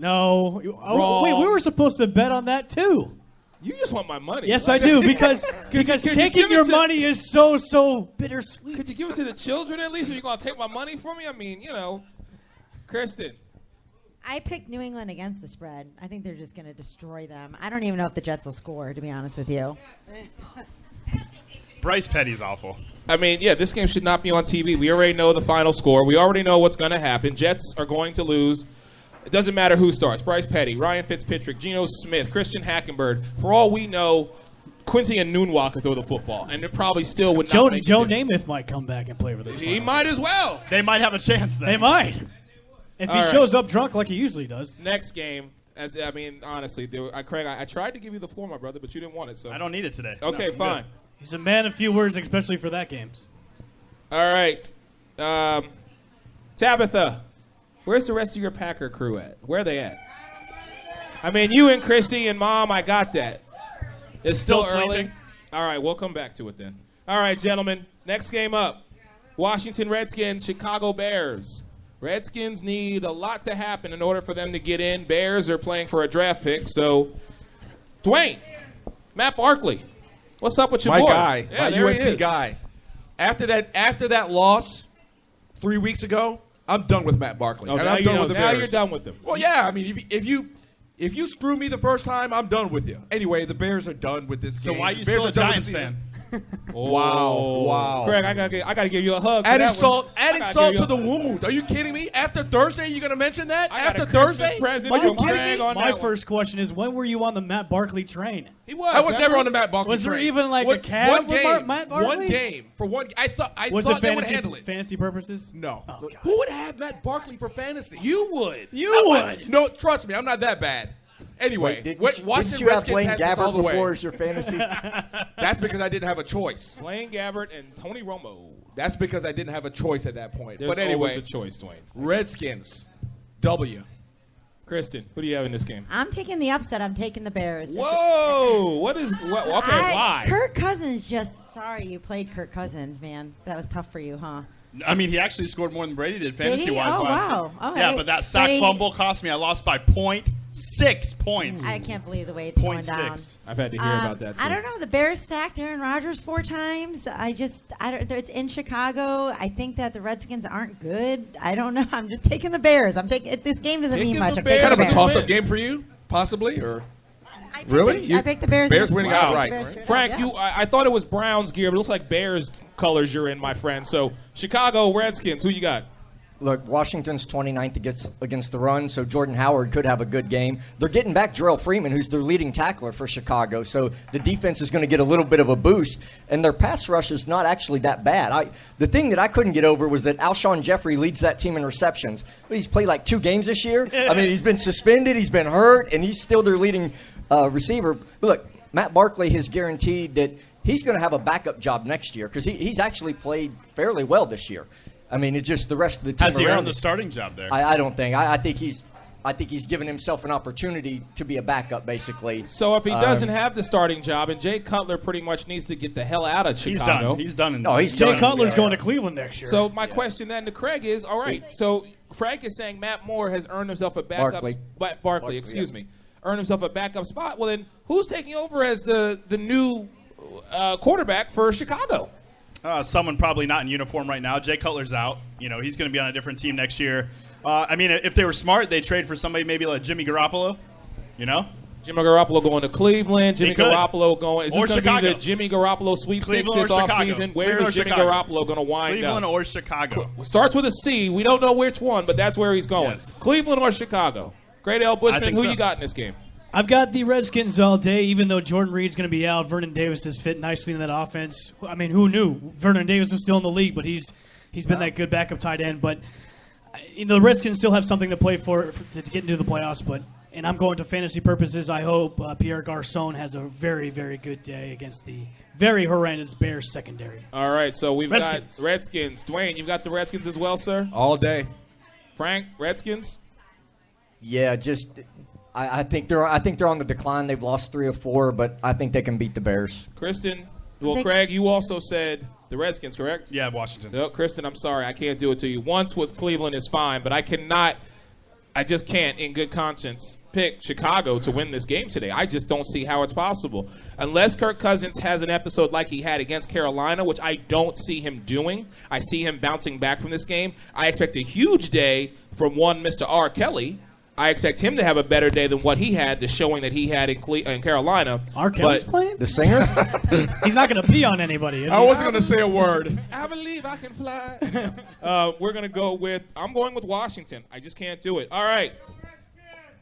No. Oh, Wrong. wait, we were supposed to bet on that too. You just want my money. Yes, I do, because could you taking give it your to- money is so bittersweet. Could you give it to the children at least? Or you gonna take my money from me? I mean, Kristen. I picked New England against the spread. I think they're just going to destroy them. I don't even know if the Jets will score, to be honest with you. Bryce Petty's awful. I mean, yeah, this game should not be on TV. We already know the final score. We already know what's going to happen. Jets are going to lose. It doesn't matter who starts. Bryce Petty, Ryan Fitzpatrick, Geno Smith, Christian Hackenberg. For all we know, Quincy Enunwa could throw the football, and it probably still would not make Joe a difference. Namath might come back and play for this. He final. might as well. They might have a chance then. They might. If he All right. shows up drunk like he usually does. Next game, honestly, Craig, I tried to give you the floor, my brother, but you didn't want it. So I don't need it today. Okay, No, I'm fine. good. He's a man of few words, especially for that games. All right. Tabitha, where's the rest of your Packer crew at? Where are they at? I mean, you and Chrissy and Mom, I got that. It's still Still early. sleeping? All right, we'll come back to it then. All right, gentlemen, next game up. Washington Redskins, Chicago Bears. Redskins need a lot to happen in order for them to get in. Bears are playing for a draft pick. So, Dwayne, Matt Barkley, what's up with your My boy? guy, Yeah, my there he USC is. guy. After that loss 3 weeks ago, I'm done with Matt Barkley. Oh, and now I'm you done know- with the now Bears. you're done with him. Well, yeah. I mean, if you screw me the first time, I'm done with you. Anyway, the Bears are done with this So game. why are you The Bears still a are done with Giants the season. fan? Wow. Craig, I gotta give you a hug. for Adding that salt, one. I adding gotta salt give to you the a- wound. Are you kidding me? After Thursday, you're gonna mention that? I got After a Christmas Thursday? present Are you from kidding Craig me? on My that one. first question is, when were you on the Matt Barkley train? He was. I was remember? never on the Matt Barkley Was there train. even, like, a cab one with game, Matt Barkley? One game for one. I thought Was they it would fantasy, handle it. fantasy purposes? No. Oh, Who would have Matt Barkley for fantasy? You would. You would. No, trust me, I'm not that bad. Anyway, Wait, Washington didn't you have Redskins Blaine has this all Gabbert the way. before as your fantasy? That's because I didn't have a choice. Blaine Gabbert and Tony Romo. That's because I didn't have a choice at that point. There's but anyway, always a choice, Dwayne. Redskins, W. Kristen, who do you have in this game? I'm taking the upset. I'm taking the Bears. Whoa! Why? Kirk Cousins just. Sorry, you played Kirk Cousins, man. That was tough for you, huh? I mean, he actually scored more than Brady did fantasy-wise Oh, last wow. year. All Yeah, right. but that sack Brady- fumble cost me. I lost by 0.6 points. I can't believe the way it's going down. 0.6. I've had to hear about that, too. I don't know. The Bears sacked Aaron Rodgers 4 times. I don't. It's in Chicago. I think that the Redskins aren't good. I don't know. I'm just taking the Bears. I'm taking. This game doesn't mean Taking much. the I'm Bears. taking Kind the of a Bears. toss-up game for you, possibly, or I picked really? I picked the Bears. Bears winning Wow. outright. Bears straight up, Frank, yeah. I thought it was Browns gear, but it looks like Bears colors you're in, my friend. So, Chicago Redskins, who you got? Look, Washington's 29th against the run, so Jordan Howard could have a good game. They're getting back Jarrell Freeman, who's their leading tackler for Chicago, so the defense is going to get a little bit of a boost, and their pass rush is not actually that bad. The thing that I couldn't get over was that Alshon Jeffrey leads that team in receptions. He's played like 2 games this year. I mean, he's been suspended, he's been hurt, and he's still their leading receiver. But look, Matt Barkley has guaranteed that he's going to have a backup job next year because he's actually played fairly well this year. I mean, it's just the rest of the team Has he around earned the him. starting job there? I don't think. I think he's given himself an opportunity to be a backup, basically. So, if he doesn't have the starting job, and Jay Cutler pretty much needs to get the hell out of Chicago. He's done. Jay Cutler's going to Cleveland next year. So, my question then to Craig is, all right, so Frank is saying Matt Moore has earned himself a backup Barkley, excuse me. Earned himself a backup spot. Well, then who's taking over as the new quarterback for Chicago? Someone probably not in uniform right now. Jay Cutler's out. You know, he's going to be on a different team next year. I mean, if they were smart, they'd trade for somebody maybe like Jimmy Garoppolo. You know? Jimmy Garoppolo going to Cleveland. Jimmy could. Garoppolo going. Is Or this going to be Chicago. the Jimmy Garoppolo sweepstakes Cleveland this or Chicago. offseason? Where Cleveland is or Jimmy Chicago. Garoppolo going to wind Cleveland up? or Chicago. Starts with a C. We don't know which one, but that's where he's going. Yes. Cleveland or Chicago? Great L. Bushman, think who so. you got in this game? I've got the Redskins all day, even though Jordan Reed's going to be out. Vernon Davis has fit nicely in that offense. I mean, who knew? Vernon Davis was still in the league, but he's been that good backup tight end. But the Redskins still have something to play for to get into the playoffs. And I'm going to fantasy purposes. I hope Pierre Garçon has a very, very good day against the very horrendous Bears secondary. All right, so we've Redskins. got Redskins. Dwayne, you've got the Redskins as well, sir? All day. Frank, Redskins? Yeah, just I think they're on the decline. They've lost 3 or 4, but I think they can beat the Bears. Kristen? Well, Craig, you also said the Redskins, correct? Yeah, Washington. So, Kristen, I'm sorry. I can't do it to you. Once with Cleveland is fine, but I just can't, in good conscience, pick Chicago to win this game today. I just don't see how it's possible. Unless Kirk Cousins has an episode like he had against Carolina, which I don't see him doing. I see him bouncing back from this game. I expect a huge day from one Mr. R. Kelly. I expect him to have a better day than what he had, the showing that he had in Carolina. R. Kelly's playing? The singer? He's not going to pee on anybody, is he? I wasn't going to say a word. I believe I can fly. We're going to go with – I'm going with Washington. I just can't do it. All right.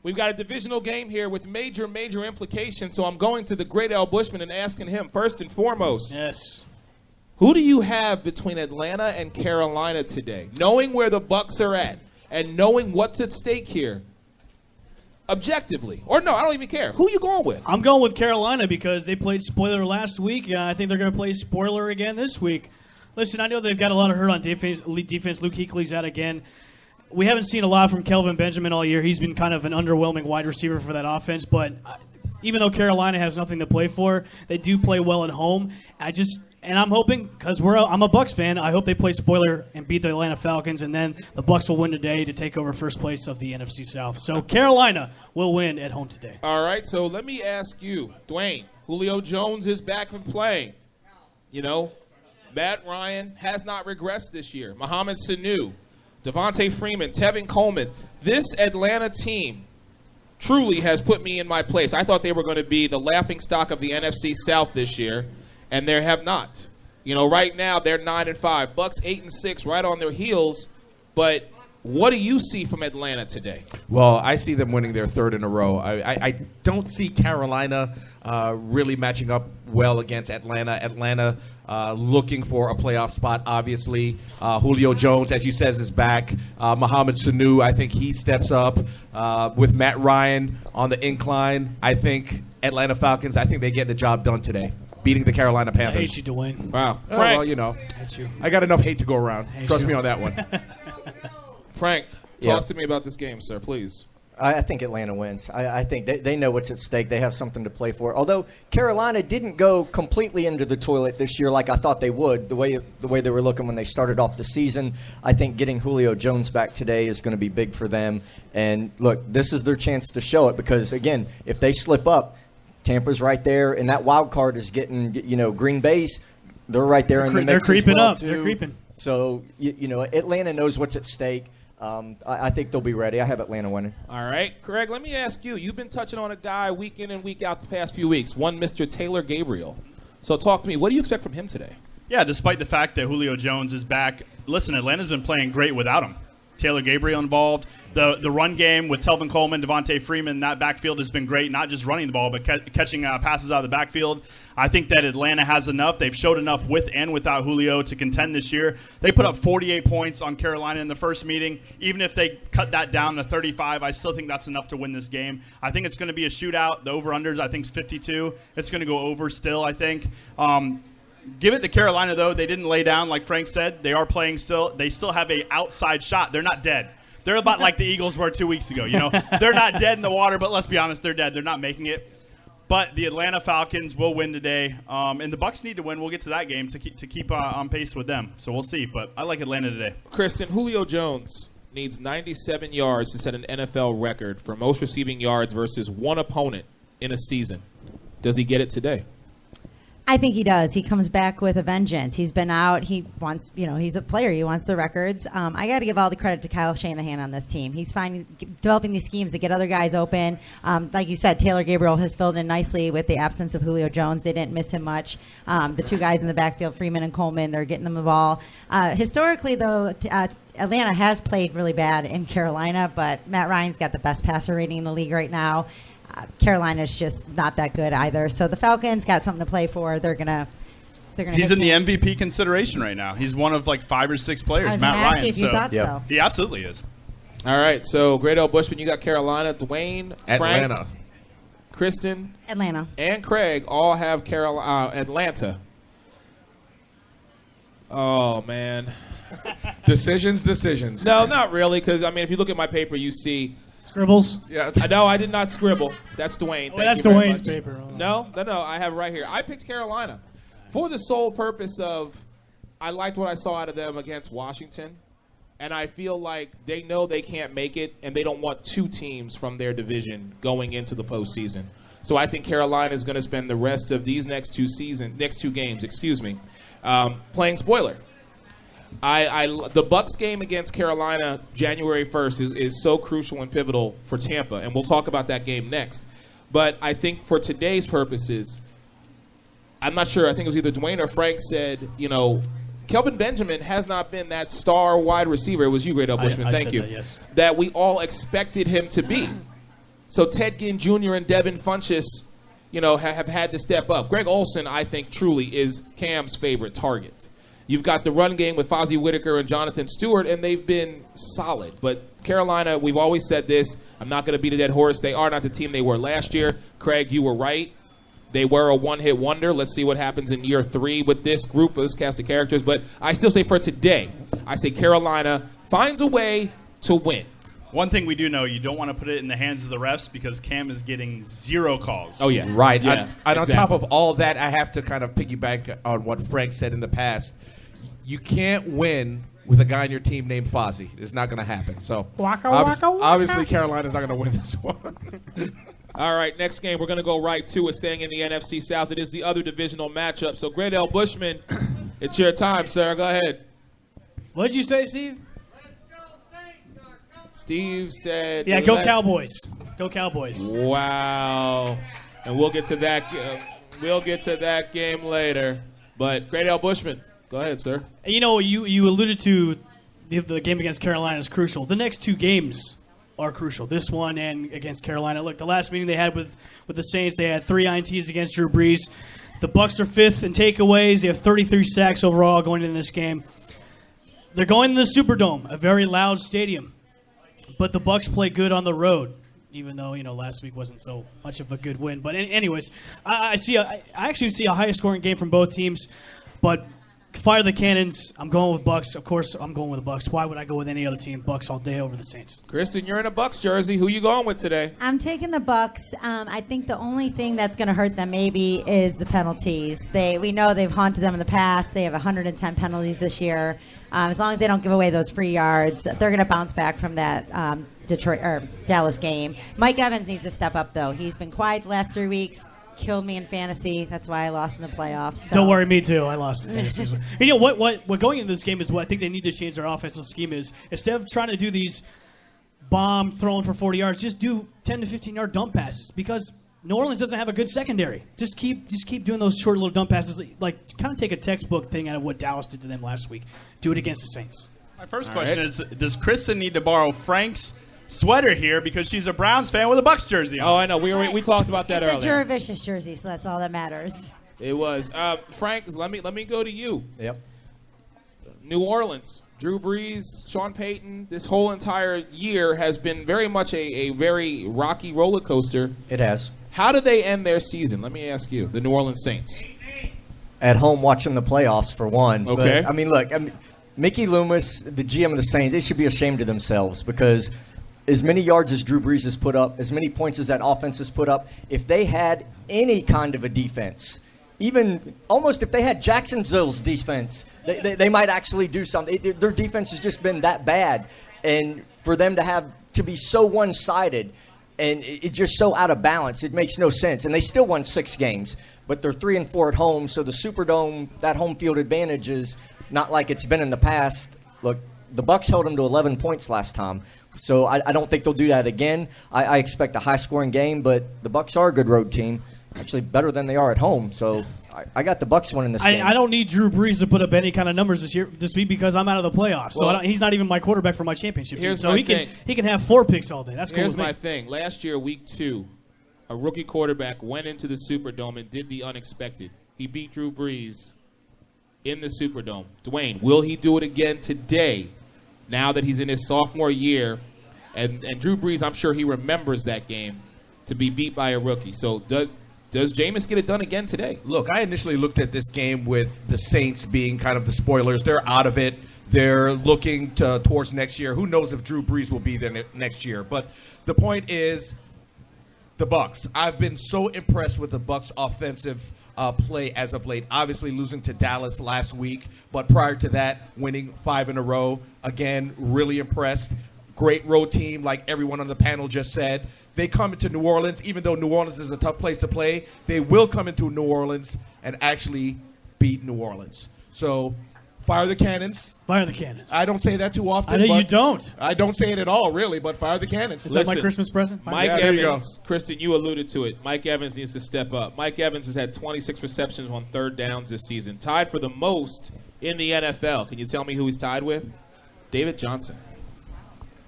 We've got a divisional game here with major, major implications, so I'm going to the great Al Bushman and asking him, first and foremost, Yes. who do you have between Atlanta and Carolina today? Knowing where the Bucks are at and knowing what's at stake here, objectively. Or no, I don't even care. Who are you going with? I'm going with Carolina because they played spoiler last week. I think they're going to play spoiler again this week. Listen, I know they've got a lot of hurt on defense. Luke Kuechly's out again. We haven't seen a lot from Kelvin Benjamin all year. He's been kind of an underwhelming wide receiver for that offense. But even though Carolina has nothing to play for, they do play well at home. And I'm hoping, because I'm a Bucs fan, I hope they play spoiler and beat the Atlanta Falcons, and then the Bucs will win today to take over first place of the NFC South. So Carolina will win at home today. All right, so let me ask you, Dwayne, Julio Jones is back and playing. You know, Matt Ryan has not regressed this year. Mohamed Sanu, Devontae Freeman, Tevin Coleman. This Atlanta team truly has put me in my place. I thought they were going to be the laughingstock of the NFC South this year, and they have not. You know, right now they're 9-5. Bucks 8-6, right on their heels. But What do you see from Atlanta today? Well, I see them winning their third in a row. I don't see Carolina really matching up well against Atlanta. Atlanta looking for a playoff spot, obviously. Julio Jones, as you says, is back. Mohamed Sanu, I think he steps up. With Matt Ryan on the incline, I think Atlanta Falcons, I think they get the job done today, beating the Carolina Panthers. I hate you, Dwayne. Wow. Oh, Frank. well, you know, Hate you. I got enough hate to go around. Trust you. me on that one. Frank, Yeah. talk to me about this game, sir, please. I think Atlanta wins. I think they know what's at stake. They have something to play for. Although Carolina didn't go completely into the toilet this year like I thought they would, the way they were looking when they started off the season. I think getting Julio Jones back today is going to be big for them. And, look, this is their chance to show it because, again, if they slip up, Tampa's right there, and that wild card is getting, Green Bay's. They're right there in the mix. They're creeping as well, up. too. They're creeping. So, Atlanta knows what's at stake. I think they'll be ready. I have Atlanta winning. All right. Craig, let me ask you. You've been touching on a guy week in and week out the past few weeks, one Mr. Taylor Gabriel. So talk to me. What do you expect from him today? Yeah, despite the fact that Julio Jones is back, listen, Atlanta's been playing great without him. Taylor Gabriel involved. The run game with Telvin Coleman, Devontae Freeman, that backfield has been great, not just running the ball, but catching passes out of the backfield. I think that Atlanta has enough. They've showed enough with and without Julio to contend this year. They put up 48 points on Carolina in the first meeting. Even if they cut that down to 35, I still think that's enough to win this game. I think it's going to be a shootout. The over-unders, I think, is 52. It's going to go over still, I think. Give it to Carolina, though. They didn't lay down, like Frank said. They are playing still. They still have a outside shot. They're not dead. They're about like the Eagles were 2 weeks ago. They're not dead in the water, but let's be honest, they're dead. They're not making it. But the Atlanta Falcons will win today, and the Bucs need to win. We'll get to that game to keep on pace with them. So we'll see. But I like Atlanta today. Kristen, Julio Jones needs 97 yards to set an NFL record for most receiving yards versus one opponent in a season. Does he get it today? I think he does. He comes back with a vengeance. He's been out. He wants, he's a player. He wants the records. I got to give all the credit to Kyle Shanahan on this team. He's developing these schemes to get other guys open. Like you said, Taylor Gabriel has filled in nicely with the absence of Julio Jones. They didn't miss him much. The two guys in the backfield, Freeman and Coleman, they're getting them the ball. Historically, though, Atlanta has played really bad in Carolina, but Matt Ryan's got the best passer rating in the league right now. Carolina's just not that good either. So the Falcons got something to play for. They're gonna. He's in the MVP consideration right now. He's one of like 5 or 6 players. I was Matt gonna ask Ryan. you if you thought so. He absolutely is. All right. So Great L. Bushman, you got Carolina. Dwayne, Atlanta. Frank, Kristen, Atlanta, and Craig all have Atlanta. Oh man. Decisions. No, not really. Because if you look at my paper, you see. Scribbles. Yeah. No, I did not scribble. That's Dwayne. Oh, Thank that's you very Dwayne's much. paper. Oh. No, I have it right here. I picked Carolina for the sole purpose of I liked what I saw out of them against Washington, and I feel like they know they can't make it, and they don't want 2 teams from their division going into the postseason. So I think Carolina is going to spend the rest of these next 2 games, playing spoiler. The Bucs game against Carolina January 1st is so crucial and pivotal for Tampa, and we'll talk about that game next. But I think for today's purposes, I'm not sure. I think it was either Dwayne or Frank said, Kelvin Benjamin has not been that star wide receiver. It was you, Great L. Bushman. Thank you. That, yes. That we all expected him to be. So Ted Ginn Jr. and Devin Funchess, have had to step up. Greg Olsen, I think, truly is Cam's favorite target. You've got the run game with Fozzie Whitaker and Jonathan Stewart, and they've been solid. But Carolina, we've always said this. I'm not going to beat a dead horse. They are not the team they were last year. Craig, you were right. They were a one-hit wonder. Let's see what happens in year 3 with this group, with this cast of characters. But I still say for today, I say Carolina finds a way to win. One thing we do know, you don't want to put it in the hands of the refs because Cam is getting 0 calls. Oh, yeah. Right. Yeah, and on exactly. top of all that, I have to kind of piggyback on what Frank said in the past. You can't win with a guy on your team named Fozzie. It's not going to happen. So obviously Carolina's not going to win this one. All right, next game we're going to go right to is staying in the NFC South. It is the other divisional matchup. So, Great L. Bushman, it's your time, sir. Go ahead. What did you say, Steve? Steve said... Yeah, go Cowboys. Go Cowboys. Wow. And we'll get to that game later. But, Great L. Bushman, go ahead, sir. You alluded to the game against Carolina is crucial. The next 2 games are crucial. This one and against Carolina. Look, the last meeting they had with the Saints, they had 3 INTs against Drew Brees. The Bucs are 5th in takeaways. They have 33 sacks overall going into this game. They're going to the Superdome, a very loud stadium. But the Bucs play good on the road, even though last week wasn't so much of a good win. But anyways, I actually see a higher scoring game from both teams. But fire the cannons. I'm going with Bucs. Of course, I'm going with the Bucs. Why would I go with any other team? Bucs all day over the Saints. Kristen, you're in a Bucs jersey. Who you going with today? I'm taking the Bucs. I think the only thing that's going to hurt them maybe is the penalties. We know they've haunted them in the past. They have 110 penalties this year. As long as they don't give away those free yards, they're going to bounce back from that Detroit or Dallas game. Mike Evans needs to step up, though. He's been quiet the last 3 weeks. Killed me in fantasy. That's why I lost in the playoffs. So. Don't worry, me too. I lost in fantasy. And what going into this game is what I think they need to change their offensive scheme is instead of trying to do these bomb throwing for 40 yards, just do 10 to 15 yard dump passes because New Orleans doesn't have a good secondary. Just keep doing those short little dump passes. Like kind of take a textbook thing out of what Dallas did to them last week. Do it against the Saints. My first question is: does Kristen need to borrow Frank's sweater here because she's a Browns fan with a Bucs jersey on? Oh, I know. We talked about that earlier. It's a Jurevicious jersey, so that's all that matters. It was. Frank, let me go to you. Yep. New Orleans, Drew Brees, Sean Payton, this whole entire year has been very much a very rocky roller coaster. It has. How did they end their season? Let me ask you, the New Orleans Saints. At home watching the playoffs, for one. Okay. But, look, Mickey Loomis, the GM of the Saints, they should be ashamed of themselves because as many yards as Drew Brees has put up, as many points as that offense has put up, if they had any kind of a defense, even almost if they had Jacksonville's defense, they might actually do something. Their defense has just been that bad. And for them to be so one-sided and it's just so out of balance, it makes no sense. And they still won 6 games, but they're 3-4 at home. So the Superdome, that home field advantage is not like it's been in the past. Look, the Bucs held them to 11 points last time. So I don't think they'll do that again. I expect a high-scoring game, but the Bucs are a good road team, actually better than they are at home. So I got the Bucs winning this game. I don't need Drew Brees to put up any kind of numbers this week because I'm out of the playoffs. So he's not even my quarterback for my championship team. So he can have 4 picks all day. That's cool. Here's my thing. Last year, week 2, a rookie quarterback went into the Superdome and did the unexpected. He beat Drew Brees in the Superdome. Dwayne, will he do it again today? Now that he's in his sophomore year, and Drew Brees, I'm sure he remembers that game to be beat by a rookie. So does Jameis get it done again today? Look, I initially looked at this game with the Saints being kind of the spoilers. They're out of it. They're looking towards next year. Who knows if Drew Brees will be there next year? But the point is the Bucs. I've been so impressed with the Bucs' offensive play as of late. Obviously losing to Dallas last week, but prior to that, winning 5 in a row. Again, really impressed. Great road team, like everyone on the panel just said. They come into New Orleans, even though New Orleans is a tough place to play, they will come into New Orleans and actually beat New Orleans. So, fire the cannons. Fire the cannons. I don't say that too often. I know you don't. I don't say it at all, really, but fire the cannons. Is that my Christmas present? Mike Evans, Kristen, you alluded to it. Mike Evans needs to step up. Mike Evans has had 26 receptions on 3rd downs this season, tied for the most in the NFL. Can you tell me who he's tied with? David Johnson.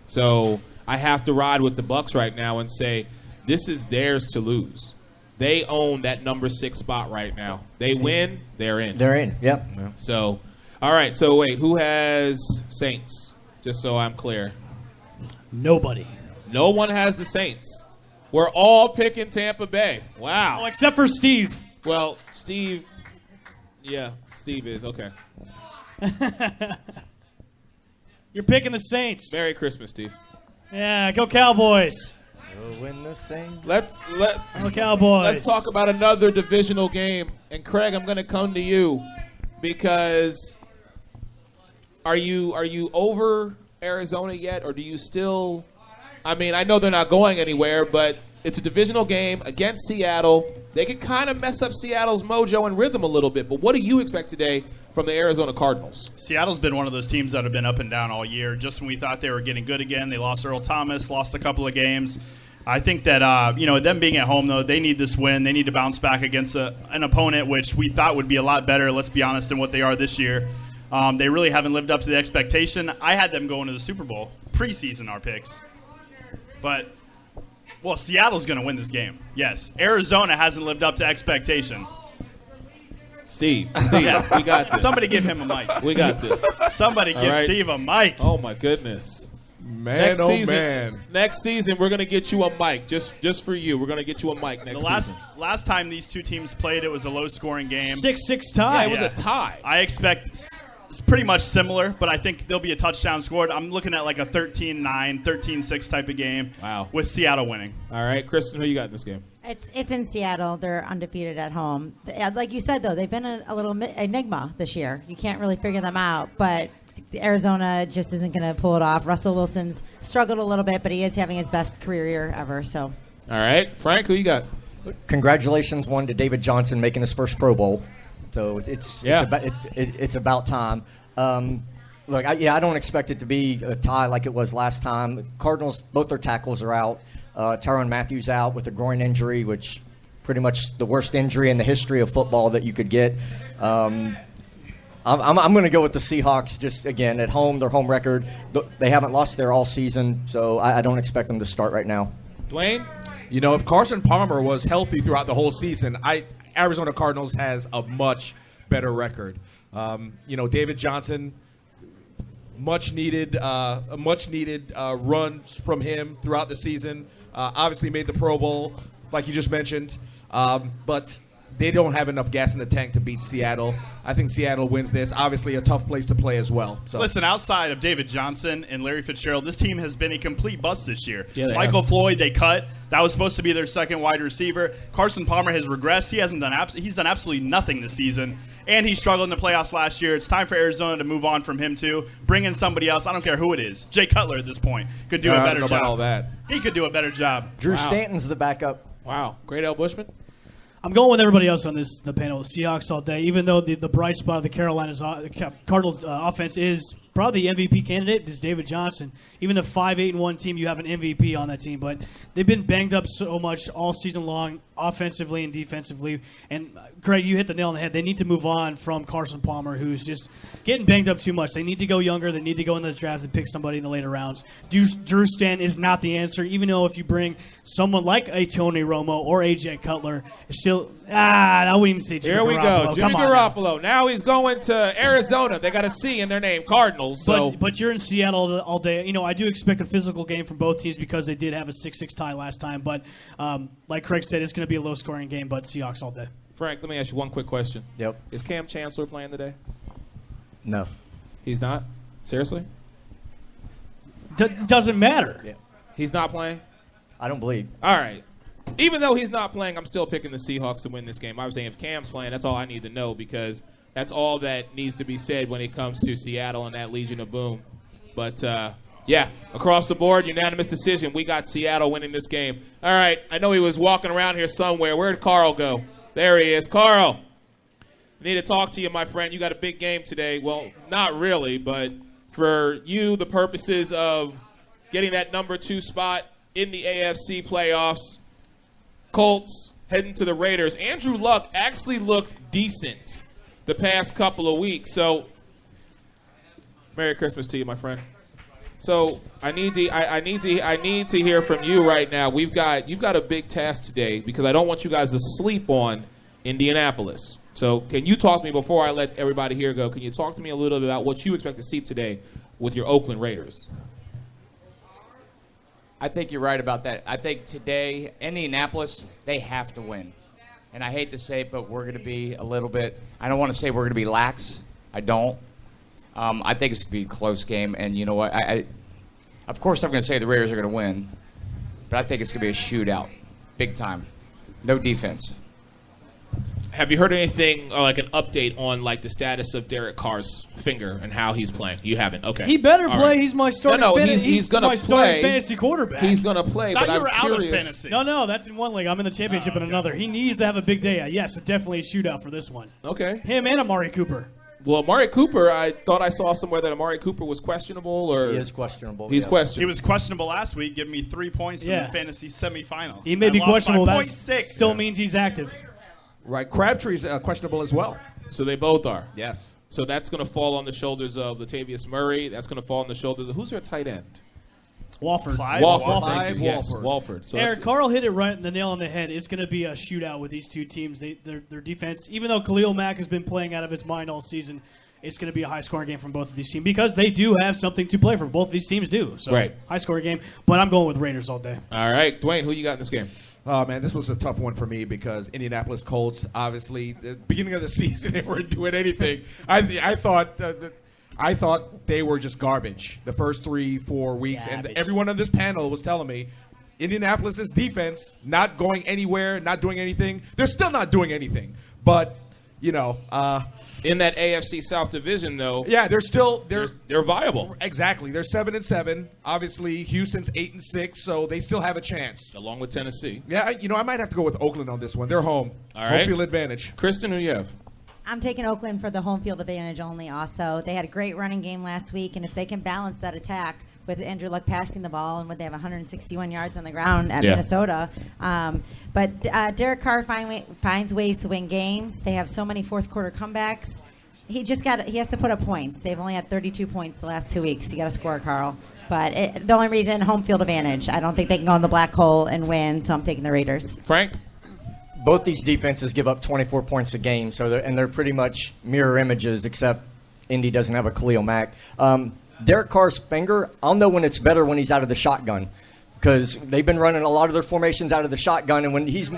So I have to ride with the Bucs right now and say this is theirs to lose. They own that number 6 spot right now. They win, they're in. They're in, yep. Yeah. So, all right. So wait, who has Saints? Just so I'm clear. Nobody. No one has the Saints. We're all picking Tampa Bay. Wow. Oh, except for Steve. Well, Steve. Yeah, Steve is okay. You're picking the Saints. Merry Christmas, Steve. Yeah, go Cowboys. We'll win the Saints. Go Cowboys. Let's talk about another divisional game. And Craig, I'm going to come to you because are you over Arizona yet, or do you still? I mean, I know they're not going anywhere, but it's a divisional game against Seattle. They could kind of mess up Seattle's mojo and rhythm a little bit. But what do you expect today from the Arizona Cardinals? Seattle's been one of those teams that have been up and down all year. Just when we thought they were getting good again, they lost Earl Thomas, lost a couple of games. I think that, them being at home, though, they need this win. They need to bounce back against an opponent which we thought would be a lot better, let's be honest, than what they are this year. They really haven't lived up to the expectation. I had them going to the Super Bowl preseason, our picks. But, well, Seattle's going to win this game. Yes. Arizona hasn't lived up to expectation. Steve, we got this. Somebody give him a mic. We got this. Somebody give Steve a mic. Oh, my goodness. Next season, we're going to get you a mic just for you. We're going to get you a mic next season. Last time these two teams played, it was a low-scoring game. 6-6 tie. Yeah, it was a tie. I expect it's pretty much similar, but I think there'll be a touchdown scored. I'm looking at like a 13-9, 13-6 type of game. Wow. With Seattle winning. All right, Kristen, who you got in this game? It's in Seattle. They're undefeated at home. Like you said, though, they've been a little enigma this year. You can't really figure them out, but Arizona just isn't going to pull it off. Russell Wilson's struggled a little bit, but he is having his best career year ever. So. All right, Frank, who you got? Congratulations, to David Johnson making his first Pro Bowl. So it's about time. Look, I don't expect it to be a tie like it was last time. Cardinals, both their tackles are out. Tyrann Mathieu out with a groin injury, which pretty much the worst injury in the history of football that you could get. I'm going to go with the Seahawks. Just again at home, their home record. They haven't lost there all season, so I don't expect them to start right now. Dwayne, if Carson Palmer was healthy throughout the whole season, Arizona Cardinals has a much better record. David Johnson, much needed runs from him throughout the season. Obviously made the Pro Bowl, like you just mentioned, but they don't have enough gas in the tank to beat Seattle. I think Seattle wins this. Obviously a tough place to play as well. So. Listen, outside of David Johnson and Larry Fitzgerald, this team has been a complete bust this year. Yeah, Michael Floyd, they cut. That was supposed to be their second wide receiver. Carson Palmer has regressed. He's done absolutely nothing this season, and he struggled in the playoffs last year. It's time for Arizona to move on from him too. Bring in somebody else. I don't care who it is. Jay Cutler at this point could do a better job. All that. He could do a better job. Drew Stanton's the backup. Wow. Great L. Bushman. I'm going with everybody else on the panel. The Seahawks all day. Even though the bright spot of the Cardinals offense is probably the MVP candidate is David Johnson. Even a 5-8-1 team, you have an MVP on that team. But they've been banged up so much all season long, offensively and defensively. And Craig, you hit the nail on the head. They need to move on from Carson Palmer, who's just getting banged up too much. They need to go younger. They need to go into the draft and pick somebody in the later rounds. Drew Stanton is not the answer, even though if you bring someone like a Tony Romo or AJ Cutler, it's still I wouldn't say Jimmy Garoppolo. Here we go, Jimmy Garoppolo. Now he's going to Arizona. They got a C in their name, Cardinals. So. But you're in Seattle all day. I do expect a physical game from both teams because they did have a 6-6 tie last time. But like Craig said, it's going to be a low-scoring game, but Seahawks all day. Frank, let me ask you one quick question. Yep. Is Cam Chancellor playing today? No. He's not? Seriously? Doesn't matter. Yeah. He's not playing? I don't believe. All right. Even though he's not playing, I'm still picking the Seahawks to win this game. I was saying if Cam's playing, that's all I need to know because that's all that needs to be said when it comes to Seattle and that Legion of Boom. But, across the board, unanimous decision. We got Seattle winning this game. All right, I know he was walking around here somewhere. Where did Carl go? There he is. Carl, I need to talk to you, my friend. You got a big game today. Well, not really, but for you, the purposes of getting that number 2 spot in the AFC playoffs, Colts heading to the Raiders. Andrew Luck actually looked decent the past couple of weeks. So, Merry Christmas to you, my friend. So I need to hear from you right now. You've got a big task today because I don't want you guys to sleep on Indianapolis. So can you talk to me before I let everybody here go? Can you talk to me a little bit about what you expect to see today with your Oakland Raiders? I think you're right about that. I think today, Indianapolis, they have to win. And I hate to say it, but we're going to be a little bit, I don't want to say we're going to be lax. I don't. I think it's going to be a close game. And you know what? Of course, I'm going to say the Raiders are going to win. But I think it's going to be a shootout. Big time. No defense. Have you heard anything like an update on like the status of Derek Carr's finger and how he's playing? You haven't. Okay. He better All play. right. He's my starting. He's going to play. Starting fantasy quarterback. He's going to play. But I'm curious. No, that's in one league. I'm in the championship in another. He needs to have a big day. Yes, definitely a shootout for this one. Okay. Him and Amari Cooper. Well, Amari Cooper, I thought I saw somewhere that Amari Cooper was questionable, or he is questionable. He's questionable. He was questionable last week, giving me 3 points in the fantasy semifinal. He may be questionable. That 0.6. still means he's active. Right. Crabtree's questionable as well. So they both are. Yes. So that's going to fall on the shoulders of Latavius Murray. That's going to fall on the shoulders of who's their tight end? Walford. Walford. Thank you. Yes, Walford. Walford. So Eric, Carl hit it right in the nail on the head. It's going to be a shootout with these two teams. Their defense, even though Khalil Mack has been playing out of his mind all season, it's going to be a high-scoring game from both of these teams because they do have something to play for. Both of these teams do. So right. High-scoring game. But I'm going with Raiders all day. All right. Dwayne, who you got in this game? Oh, man, this was a tough one for me because Indianapolis Colts, obviously, the beginning of the season, they weren't doing anything. I thought they were just garbage the first 3-4 weeks. Garbage. And everyone on this panel was telling me Indianapolis' defense not going anywhere, not doing anything. They're still not doing anything. But, you know, in that AFC South division, though, yeah, they're viable. Exactly, they're 7-7. Obviously, Houston's 8-6, so they still have a chance, along with Tennessee. Yeah, I might have to go with Oakland on this one. They're home. All right, home field advantage. Kristen, who you have? I'm taking Oakland for the home field advantage only. Also, they had a great running game last week, and if they can balance that attack with Andrew Luck passing the ball, and they have 161 yards on the ground at Minnesota. But Derek Carr finds ways to win games. They have so many fourth quarter comebacks. He has to put up points. They've only had 32 points the last 2 weeks. You got to score, Carl. But the only reason, home field advantage. I don't think they can go in the black hole and win, so I'm taking the Raiders. Frank? Both these defenses give up 24 points a game, they're pretty much mirror images, except Indy doesn't have a Khalil Mack. Derek Carr's finger, I'll know when it's better when he's out of the shotgun, because they've been running a lot of their formations out of the shotgun, and when he's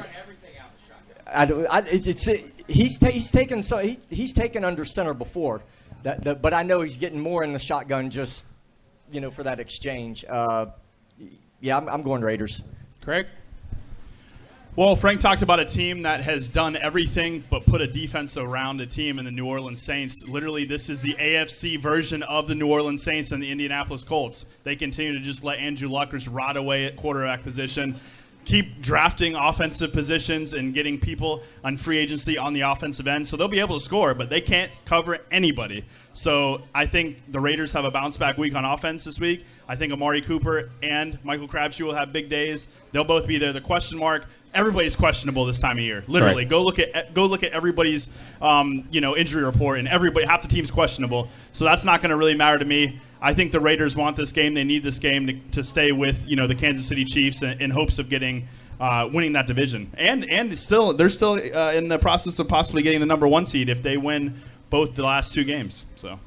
taken under center before, but I know he's getting more in the shotgun just for that exchange. I'm going Raiders. Craig? Well, Frank talked about a team that has done everything but put a defense around a team in the New Orleans Saints. Literally, this is the AFC version of the New Orleans Saints and the Indianapolis Colts. They continue to just let Andrew Luck rot away at quarterback position, keep drafting offensive positions and getting people on free agency on the offensive end. So they'll be able to score, but they can't cover anybody. So I think the Raiders have a bounce-back week on offense this week. I think Amari Cooper and Michael Crabtree will have big days. They'll both be there. The question mark, everybody's questionable this time of year. Literally, right. Go look at everybody's injury report, and half the team's questionable. So that's not going to really matter to me. I think the Raiders want this game. They need this game to stay with the Kansas City Chiefs in hopes of getting winning that division. And they're still in the process of possibly getting the number 1 seed if they win both the last 2 games. So.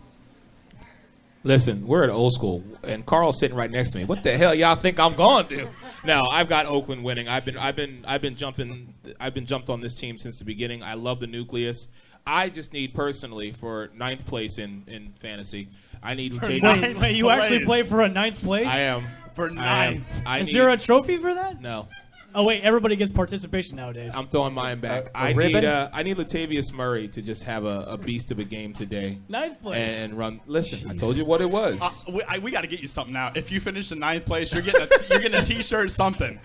Listen, we're at Old School, and Carl's sitting right next to me. What the hell y'all think I'm going to do? No, I've got Oakland winning. I've been jumped on this team since the beginning. I love the nucleus. I just need personally for 9th place in fantasy. I need Latavius. Wait, you actually play for a 9th place? I am for 9. Is there a trophy for that? No. Oh wait, everybody gets participation nowadays. I'm throwing mine back. I need Latavius Murray to just have a beast of a game today. 9th place. And run. Listen, I told you what it was. We got to get you something now. If you finish in 9th place, you're getting a T-shirt, something.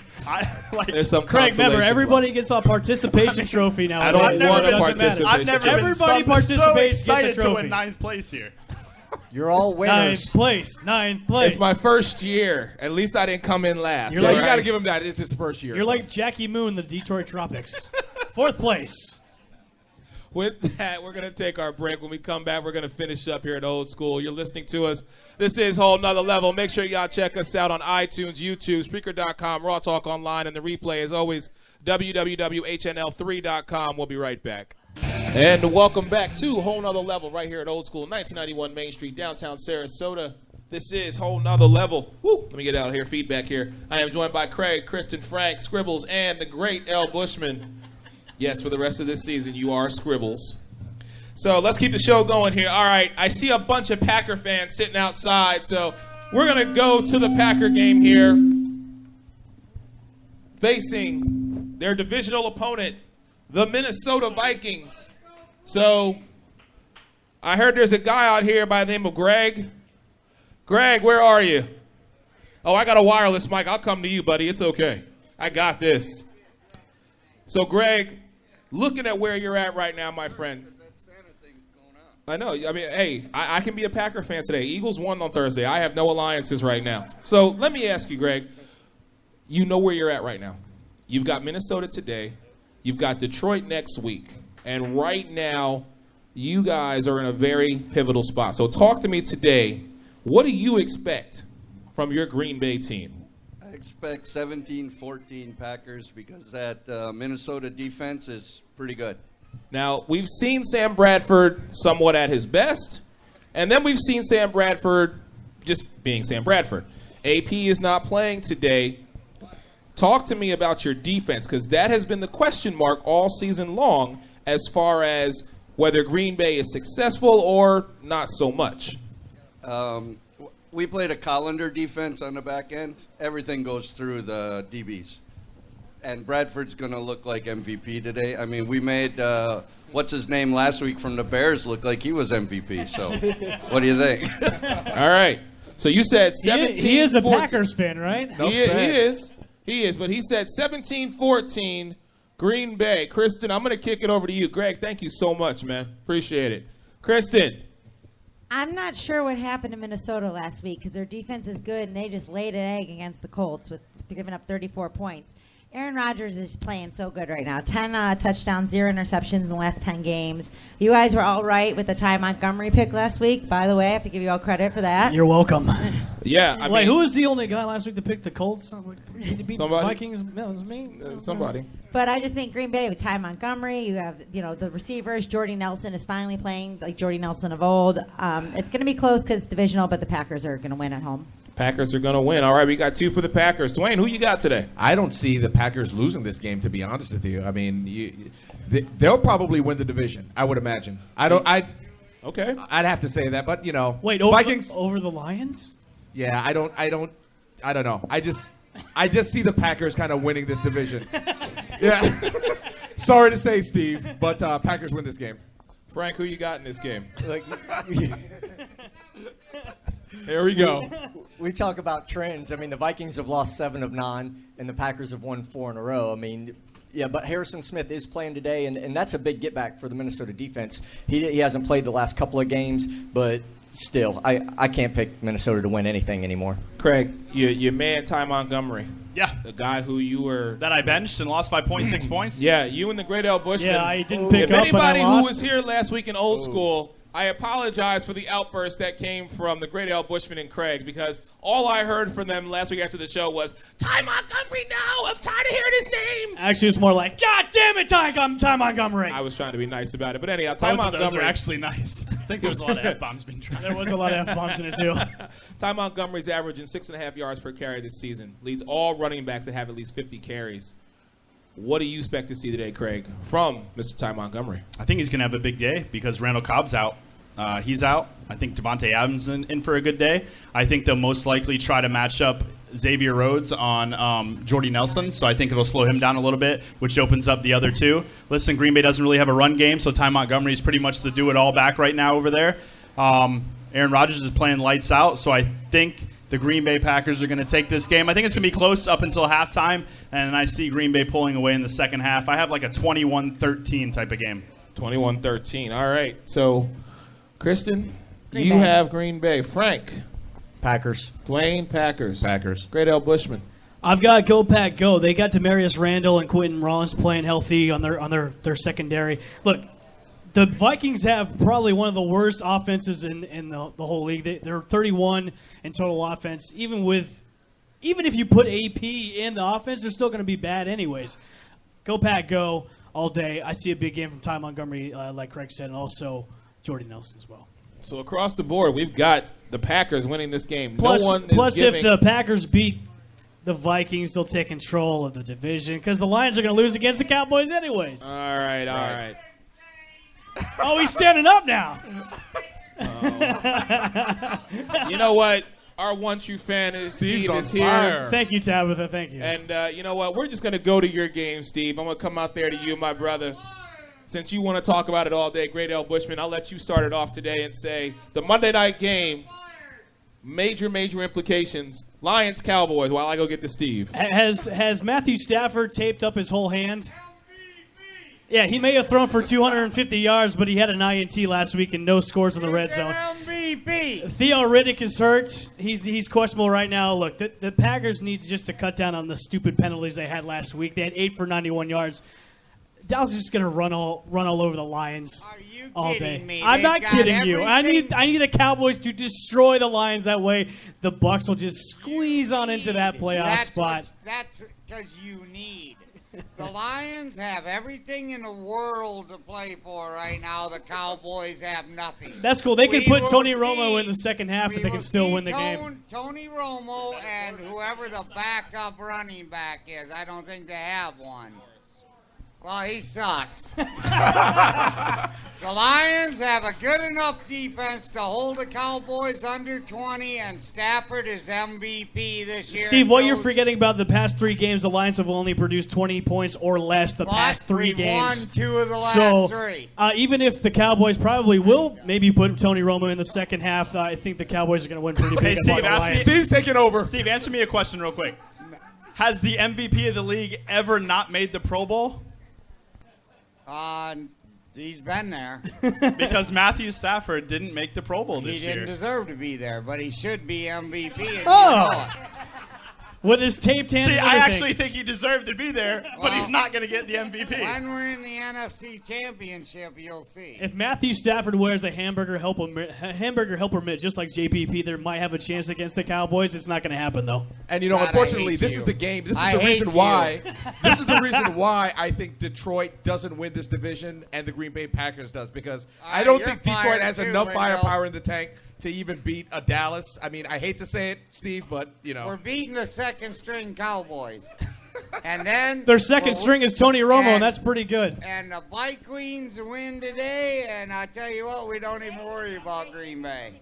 There's some Craig, remember, everybody prize. gets a participation trophy now. I don't want a participation. Everybody participates, so gets a trophy. To win 9th place here. You're all winners. 9th place. It's my first year. At least I didn't come in last. You got to give him that. It's his first year. You're like Jackie Moon, the Detroit Tropics. 4th place. With that, we're going to take our break. When we come back, we're going to finish up here at Old School. You're listening to us. This is Whole Nother Level. Make sure y'all check us out on iTunes, YouTube, Spreaker.com, Raw Talk Online, and the replay, as always, www.hnl3.com. We'll be right back. And welcome back to Whole Nother Level right here at Old School, 1991 Main Street, downtown Sarasota. This is Whole Nother Level. Woo! Let me get out of here. Feedback here. I am joined by Craig, Kristen, Frank, Scribbles, and the great L. Bushman. Yes, for the rest of this season, you are Scribbles. So let's keep the show going here. All right, I see a bunch of Packer fans sitting outside, so we're going to go to the Packer game here, facing their divisional opponent, the Minnesota Vikings. So I heard there's a guy out here by the name of Greg. Greg, where are you? Oh, I got a wireless mic. I'll come to you, buddy. It's okay. I got this. So, Greg, looking at where you're at right now, my friend. I know. I mean, hey, I can be a Packer fan today. Eagles won on Thursday. I have no alliances right now. So let me ask you, Greg. You know where you're at right now. You've got Minnesota today. You've got Detroit next week. And right now, you guys are in a very pivotal spot. So talk to me today. What do you expect from your Green Bay team? I expect 17-14 Packers because that Minnesota defense is pretty good. Now, we've seen Sam Bradford somewhat at his best, and then we've seen Sam Bradford just being Sam Bradford. AP is not playing today. Talk to me about your defense, because that has been the question mark all season long as far as whether Green Bay is successful or not so much. We played a colander defense on the back end. Everything goes through the DBs. And Bradford's going to look like MVP today. I mean, we made, what's his name last week from the Bears look like he was MVP. So what do you think? All right. So you said 17-14. He is a Packers fan, right? He is. He is. But he said 17-14 Green Bay. Kristen, I'm going to kick it over to you. Greg, thank you so much, man. Appreciate it. Kristen. I'm not sure what happened to Minnesota last week because their defense is good and they just laid an egg against the Colts with giving up 34 points. Aaron Rodgers is playing so good right now. 10 touchdowns, 0 interceptions in the last 10 games. You guys were all right with the Ty Montgomery pick last week. By the way, I have to give you all credit for that. You're welcome. Yeah. I mean, who was the only guy last week to pick the Colts? Did he beat the Vikings? That was me. Somebody. But I just think Green Bay with Ty Montgomery, you have the receivers. Jordy Nelson is finally playing like Jordy Nelson of old. It's going to be close because it's divisional, but the Packers are going to win at home. Packers are going to win. All right, we got 2 for the Packers. Dwayne, who you got today? I don't see the Packers losing this game, to be honest with you. I mean, they'll probably win the division, I would imagine. Okay. I'd have to say that, but Wait, Vikings over the Lions? Yeah, I don't know. I just see the Packers kind of winning this division. Yeah. Sorry to say, Steve, but Packers win this game. Frank, who you got in this game? Here we go. We talk about trends. I mean, the Vikings have lost 7 of 9, and the Packers have won 4 in a row. I mean, yeah, but Harrison Smith is playing today, and that's a big get-back for the Minnesota defense. He hasn't played the last couple of games, but still, I can't pick Minnesota to win anything anymore. Craig, your man Ty Montgomery. Yeah. The guy who you were... That I benched and lost by 0.6 points? Yeah, you and the Great L. Bushman. Yeah, I didn't pick if up, anybody but I who lost. was here last week in old school... I apologize for the outburst that came from the Great L. Bushman and Craig, because all I heard from them last week after the show was, Ty Montgomery, no! I'm tired of hearing his name! Actually, it's more like, God damn it, Ty Montgomery! I was trying to be nice about it. But anyhow, Ty Both of those Montgomery... are actually nice. I think there was a lot of F-bombs being tried. There was a lot of F-bombs in it, too. Ty Montgomery's averaging 6.5 yards per carry this season. Leads all running backs that have at least 50 carries. What do you expect to see today, Craig, from Mr. Ty Montgomery? I think he's going to have a big day because Randall Cobb's out. He's out. I think Devontae Adams in for a good day. I think they'll most likely try to match up Xavier Rhodes on Jordy Nelson, so I think it'll slow him down a little bit, which opens up the other two. Listen, Green Bay doesn't really have a run game, so Ty Montgomery is pretty much the do-it-all back right now over there. Aaron Rodgers is playing lights out, so I think the Green Bay Packers are going to take this game. I think it's going to be close up until halftime, and I see Green Bay pulling away in the second half. I have like a 21-13 type of game. 21-13. All right. So, Kristen, Green you Bay. have Green Bay. Frank. Packers. Dwayne, Packers. Packers. Great L. Bushman. I've got Go Pack Go. They got Demarius Randall and Quentin Rollins playing healthy on their secondary. Look, the Vikings have probably one of the worst offenses in the whole league. They're 31 in total offense. Even if you put AP in the offense, they're still going to be bad anyways. Go Pack Go all day. I see a big game from Ty Montgomery, like Craig said, and also Jordy Nelson as well. So across the board, we've got the Packers winning this game. Plus, no one is giving... if the Packers beat the Vikings, they'll take control of the division because the Lions are going to lose against the Cowboys anyways. All right. Oh, he's standing up now. You know what? Our one true fan is Steve is here. Fire. Thank you, Tabitha. Thank you. And you know what? We're just going to go to your game, Steve. I'm going to come out there to you, my brother. Since you want to talk about it all day, Great L. Bushman, I'll let you start it off today and say the Monday night game, major implications. Lions-Cowboys while I go get to Steve. Has Matthew Stafford taped up his whole hand? Yeah, he may have thrown for 250 yards, but he had an INT last week and no scores in the red zone. Theo Riddick is hurt. He's questionable right now. Look, the Packers need just to cut down on the stupid penalties they had last week. They had 8 for 91 yards. Dallas is just gonna run all over the Lions all day. kidding me? I'm They've not got kidding you. I need everything- the Cowboys to destroy the Lions. That way, the Bucks will just squeeze on into that playoff spot. That's because you need. The Lions have everything in the world to play for right now. The Cowboys have nothing. That's cool. They can We put will Tony Romo see- in the second half, we and they will can still see win the game. Tony Romo and whoever the backup running back is. I don't think they have one. Well, he sucks. The Lions have a good enough defense to hold the Cowboys under 20, and Stafford is MVP this year. Steve, what you're Those- forgetting about the past 3 games, the Lions have only produced 20 points or less the past 3 we won games. 2 of the last So, 3. Even if the Cowboys probably will maybe put Tony Romo in the second half, I think the Cowboys are going to win pretty Hey, big. Steve, against the ask me. Lions. Steve's taking over. Steve, answer me a question real quick. Has the MVP of the league ever not made the Pro Bowl? He's been there. Because Matthew Stafford didn't make the Pro Bowl this He didn't year. deserve to be there, but he should be MVP. And Oh. you know it. With his taped hand. See, and I everything. actually think he deserved to be there, but he's not going to get the MVP. When we're in the NFC Championship, you'll see. If Matthew Stafford wears a hamburger helper mitt just like JPP, there might have a chance against the Cowboys. It's not going to happen though. And you know, God, I unfortunately, hate this you. is the game. This is I the hate reason you. why. This is the reason why I think Detroit doesn't win this division, and the Green Bay Packers does, because I don't you're think Detroit fired has too, enough Wendell. firepower in the tank to even beat a Dallas. I mean, I hate to say it, Steve, but you know, We're beating the second string Cowboys. And then Their second we'll- string is Tony Romo, and and- that's pretty good. And the Bike Queens win today, and I tell you what, we don't even worry about Green Bay.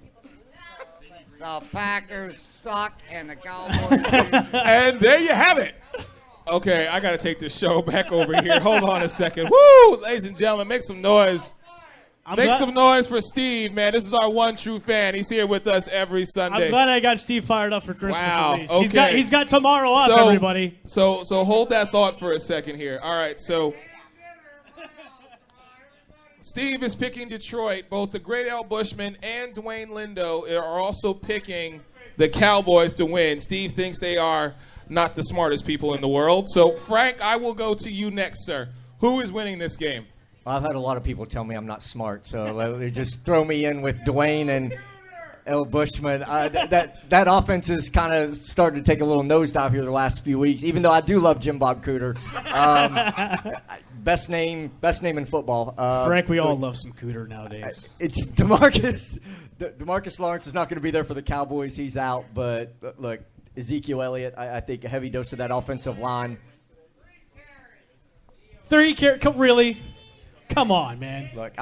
The Packers suck, and the Cowboys. and there you have it. Okay, I got to take this show back over here. Hold on a second. Woo! Ladies and gentlemen, make some noise. Make some noise for Steve, man. This is our one true fan. He's here with us every Sunday. I'm glad I got Steve fired up for Christmas. Wow, At least. okay. He's got tomorrow off, everybody. So hold that thought for a second here. All right, so Steve is picking Detroit. Both the Great Al Bushman and Dwayne Lindo are also picking the Cowboys to win. Steve thinks they are not the smartest people in the world. So, Frank, I will go to you next, sir. Who is winning this game? I've had a lot of people tell me I'm not smart, so they just throw me in with Dwayne and L. Bushman. That offense has kind of started to take a little nosedive here the last few weeks, even though I do love Jim Bob Cooter. Best name in football. Frank, we all love some Cooter nowadays. It's DeMarcus. DeMarcus Lawrence is not going to be there for the Cowboys. He's out. But look, Ezekiel Elliott, I think a heavy dose of that offensive line. 3 really? Come on, man. Look,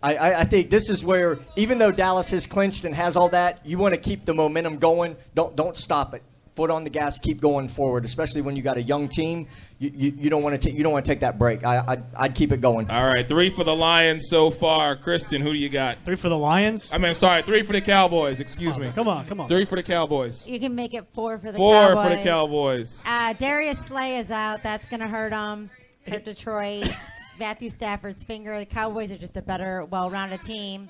I think this is where, even though Dallas has clinched and has all that, you want to keep the momentum going. Don't stop it. Foot on the gas, keep going forward. Especially when you got a young team, you don't want to take that break. I'd keep it going. All right, 3 for the Lions so far. Kristen, who do you got? 3 for the Lions? I mean, I'm sorry, 3 for the Cowboys. Excuse me. Come on. 3 for the Cowboys. You can make it 4 for the 4 Cowboys. for the Cowboys. Darius Slay is out. That's going to hurt them. Hurt Detroit. Matthew Stafford's finger. The Cowboys are just a better, well-rounded team.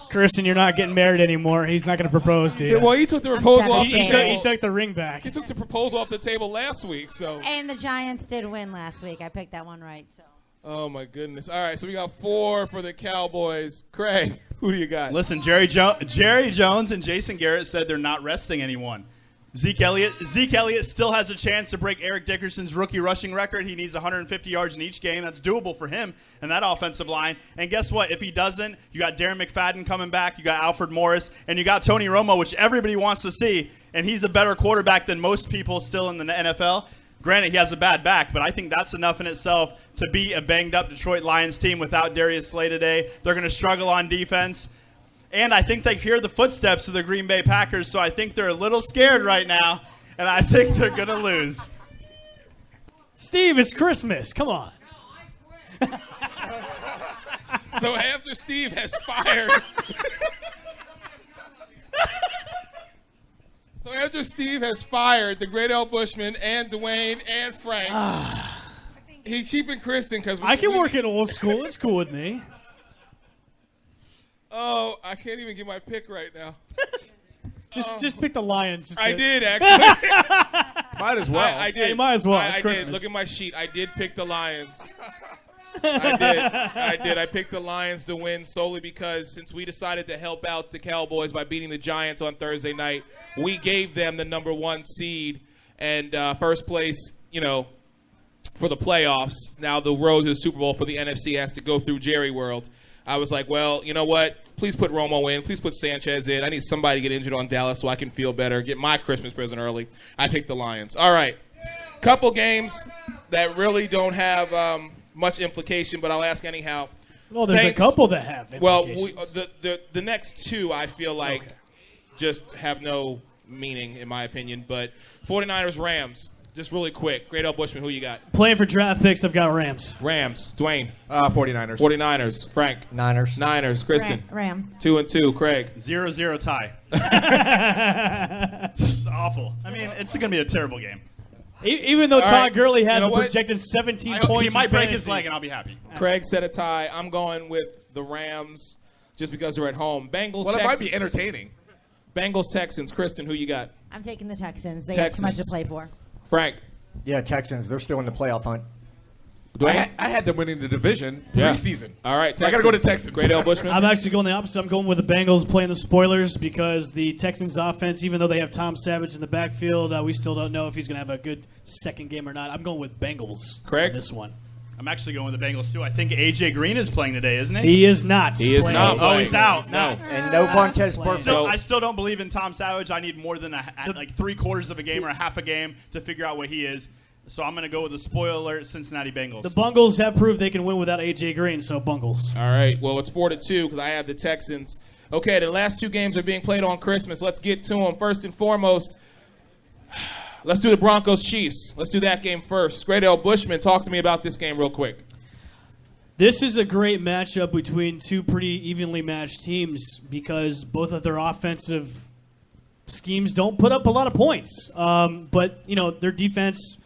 Kristen, you're not getting married anymore. He's not going to propose to you. Yeah, well, he took the proposal off the He table. took the ring back. He took the proposal off the table last week, so. And the Giants did win last week. I picked that one right. So. Oh, my goodness. All right, so we got 4 for the Cowboys. Craig, who do you got? Listen, Jerry Jones and Jason Garrett said they're not resting anyone. Zeke Elliott still has a chance to break Eric Dickerson's rookie rushing record. He needs 150 yards in each game. That's doable for him and that offensive line. And guess what? If he doesn't, you got Darren McFadden coming back. You got Alfred Morris. And you got Tony Romo, which everybody wants to see. And he's a better quarterback than most people still in the NFL. Granted, he has a bad back, but I think that's enough in itself to beat a banged-up Detroit Lions team without Darius Slay today. They're going to struggle on defense. And I think they hear the footsteps of the Green Bay Packers, so I think they're a little scared right now, and I think they're going to lose. Steve, it's Christmas. Come on. So after Steve has fired... So after Steve has fired the Great Al Bushman and Dwayne and Frank, he's keeping Kristen because I can work in old school. It's cool with me. Oh, I can't even get my pick right now. Just pick the Lions. I did, actually. Might as well. I did. Yeah, you might as well. I It's did. Christmas. Look at my sheet. I did pick the Lions. I did. I picked the Lions to win solely because since we decided to help out the Cowboys by beating the Giants on Thursday night, we gave them the number 1 seed and first place, for the playoffs. Now the road to the Super Bowl for the NFC has to go through Jerry World. I was like, well, you know what? Please put Romo in. Please put Sanchez in. I need somebody to get injured on Dallas so I can feel better, get my Christmas present early. I picked the Lions. All right. Couple games that really don't have much implication, but I'll ask anyhow. Well, there's Saints, a couple that have well, implications. the next two I feel like just have no meaning in my opinion, but 49ers, Rams. Just really quick. Great L. Bushman, who you got? Playing for draft picks, I've got Rams. Rams. Dwayne. 49ers. 49ers. Frank. Niners. Kristen. Rams. 2-2. Craig. 0-0 tie. It's awful. I mean, it's going to be a terrible game. Even though All Todd right. Gurley has You know what? projected 17 I hope points, he might in break fantasy. his leg, and I'll be happy. Craig said a tie. I'm going with the Rams just because they're at home. Bengals, Well, it Texans. might be entertaining. Bengals, Texans. Kristen, who you got? I'm taking the Texans. They have too much to Texans. play for. Frank. Yeah, Texans. They're still in the playoff hunt. Dwayne? I had them winning the division Yeah. preseason. All right, I got to go to Texans. Great L. Bushman. I'm actually going the opposite. I'm going with the Bengals playing the spoilers because the Texans offense, even though they have Tom Savage in the backfield, we still don't know if he's going to have a good second game or not. I'm going with Bengals. Craig? on this one. I'm actually going with the Bengals, too. I think A.J. Green is playing today, isn't he? He is not. He is playing. not Oh, playing. he's out. No. And no Montez playing. Burfict. I still don't believe in Tom Savage. I need more than like 3/4 of a game or a half a game to figure out what he is. So I'm going to go with the spoiler alert Cincinnati Bengals. The Bungles have proved they can win without A.J. Green, so Bungles. All right. Well, it's 4-2 because I have the Texans. Okay, the last two games are being played on Christmas. Let's get to them. First and foremost, let's do the Broncos-Chiefs. Let's do that game first. Great L. Bushman, talk to me about this game real quick. This is a great matchup between two pretty evenly matched teams because both of their offensive schemes don't put up a lot of points. But, their defense,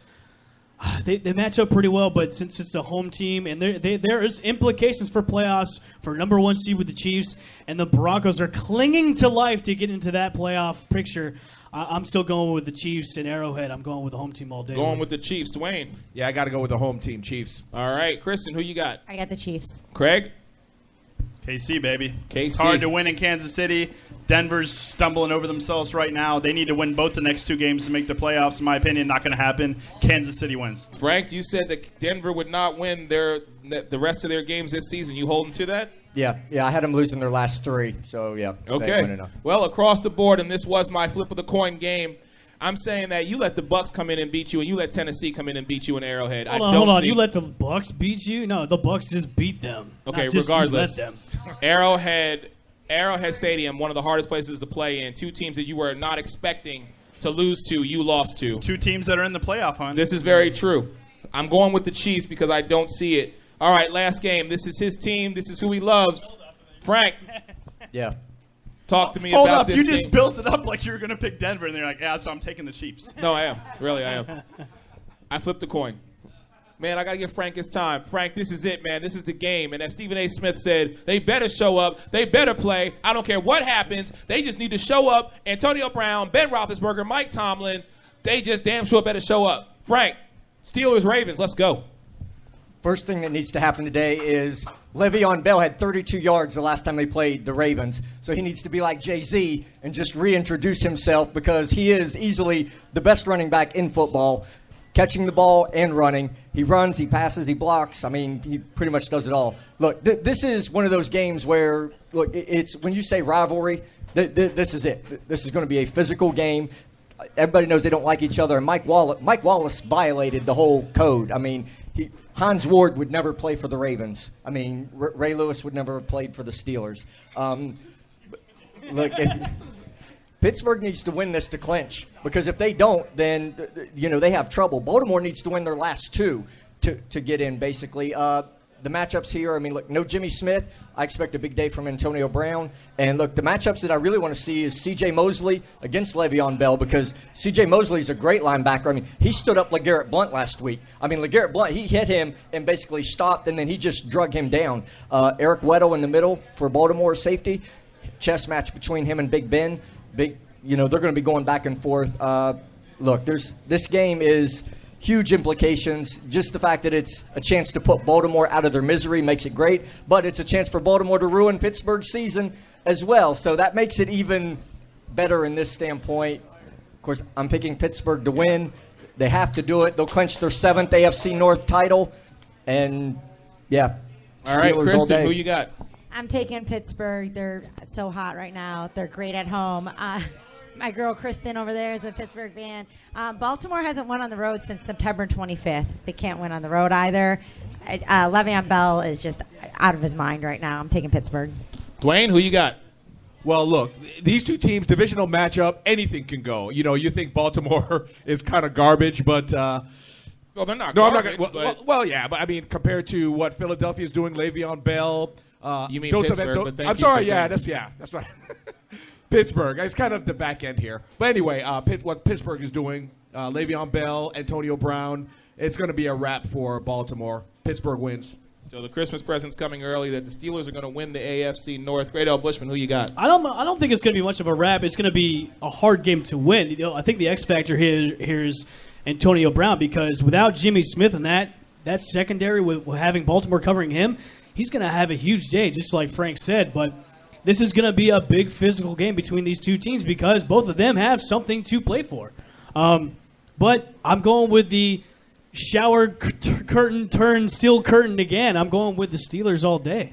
they match up pretty well. But since it's a home team, and there is implications for playoffs for number 1 seed with the Chiefs, and the Broncos are clinging to life to get into that playoff picture. I'm still going with the Chiefs in Arrowhead. I'm going with the home team all day. Going with the Chiefs. Dwayne. Yeah, I got to go with the home team, Chiefs. All right. Kristen, who you got? I got the Chiefs. Craig? KC, baby. KC. It's hard to win in Kansas City. Denver's stumbling over themselves right now. They need to win both the next 2 games to make the playoffs. In my opinion, not going to happen. Kansas City wins. Frank, you said that Denver would not win the rest of their games this season. You holding to that? Yeah, I had them losing their last 3. So, yeah. they ain't Okay. winning enough. Well, across the board, and this was my flip of the coin game, I'm saying that you let the Bucks come in and beat you, and you let Tennessee come in and beat you in Arrowhead. Hold on. You let the Bucks beat you? No, the Bucks just beat them. Okay, Not just you regardless. let them. Arrowhead Stadium, one of the hardest places to play in. 2 teams that you were not expecting to lose to, you lost to. 2 teams that are in the playoff hunt. This is very true. I'm going with the Chiefs because I don't see it. All right, last game. This is his team. This is who he loves. Frank. Yeah. Talk to me Hold about up, this you game. just built it up like you were going to pick Denver, and they're like, yeah, so I'm taking the Chiefs. No, I am. Really, I am. I flipped the coin. Man, I got to give Frank his time. Frank, this is it, man. This is the game. And as Stephen A. Smith said, they better show up. They better play. I don't care what happens. They just need to show up. Antonio Brown, Ben Roethlisberger, Mike Tomlin, they just damn sure better show up. Frank, Steelers, Ravens, let's go. First thing that needs to happen today is Le'Veon Bell had 32 yards the last time they played the Ravens. So he needs to be like Jay-Z and just reintroduce himself because he is easily the best running back in football, catching the ball and running. He runs, he passes, he blocks. I mean, he pretty much does it all. Look, this is one of those games where, look, it's when you say rivalry, this is it. This is going to be a physical game. Everybody knows they don't like each other. And Mike Wallace violated the whole code. I mean, Hans Ward would never play for the Ravens. I mean, Ray Lewis would never have played for the Steelers. Look, Pittsburgh needs to win this to clinch because if they don't, then they have trouble. Baltimore needs to win their last 2 to get in. Basically, the matchups here. I mean, look, no Jimmy Smith. I expect a big day from Antonio Brown. And look, the matchups that I really want to see is C.J. Mosley against Le'Veon Bell because C.J. Mosley is a great linebacker. I mean, he stood up LeGarrette Blount last week. I mean, LeGarrette Blount, he hit him and basically stopped, and then he just drug him down. Eric Weddle in the middle for Baltimore safety. Chess match between him and Big Ben. They're going to be going back and forth. look, this game is huge implications. Just the fact that it's a chance to put Baltimore out of their misery makes it great, but it's a chance for Baltimore to ruin Pittsburgh's season as well. So that makes it even better in this standpoint. Of course, I'm picking Pittsburgh to win. They have to do it. They'll clinch their 7th AFC North title. And, yeah. All right, Steelers Kristen, all day. who you got? I'm taking Pittsburgh. They're so hot right now. They're great at home. My girl Kristen over there is a Pittsburgh fan. Baltimore hasn't won on the road since September 25th. They can't win on the road either. Le'Veon Bell is just out of his mind right now. I'm taking Pittsburgh. Dwayne, who you got? Well, look, these two teams, divisional matchup, anything can go. You know, you think Baltimore is kind of garbage, but well, they're not. No, garbage, I'm not. Well, yeah, but I mean, compared to what Philadelphia is doing, Le'Veon Bell. You mean Pittsburgh? But I'm sorry. That's right. Pittsburgh. It's kind of the back end here. But anyway, what Pittsburgh is doing, Le'Veon Bell, Antonio Brown, it's going to be a wrap for Baltimore. Pittsburgh wins. So the Christmas present's coming early that the Steelers are going to win the AFC North. Great Al Bushman, who you got? I don't think it's going to be much of a wrap. It's going to be a hard game to win. You know, I think the X factor here is Antonio Brown, because without Jimmy Smith and that secondary with having Baltimore covering him, he's going to have a huge day, just like Frank said. But this is going to be a big physical game between these two teams because both of them have something to play for. But I'm going with the shower curtain turned steel curtain again. I'm going with the Steelers all day.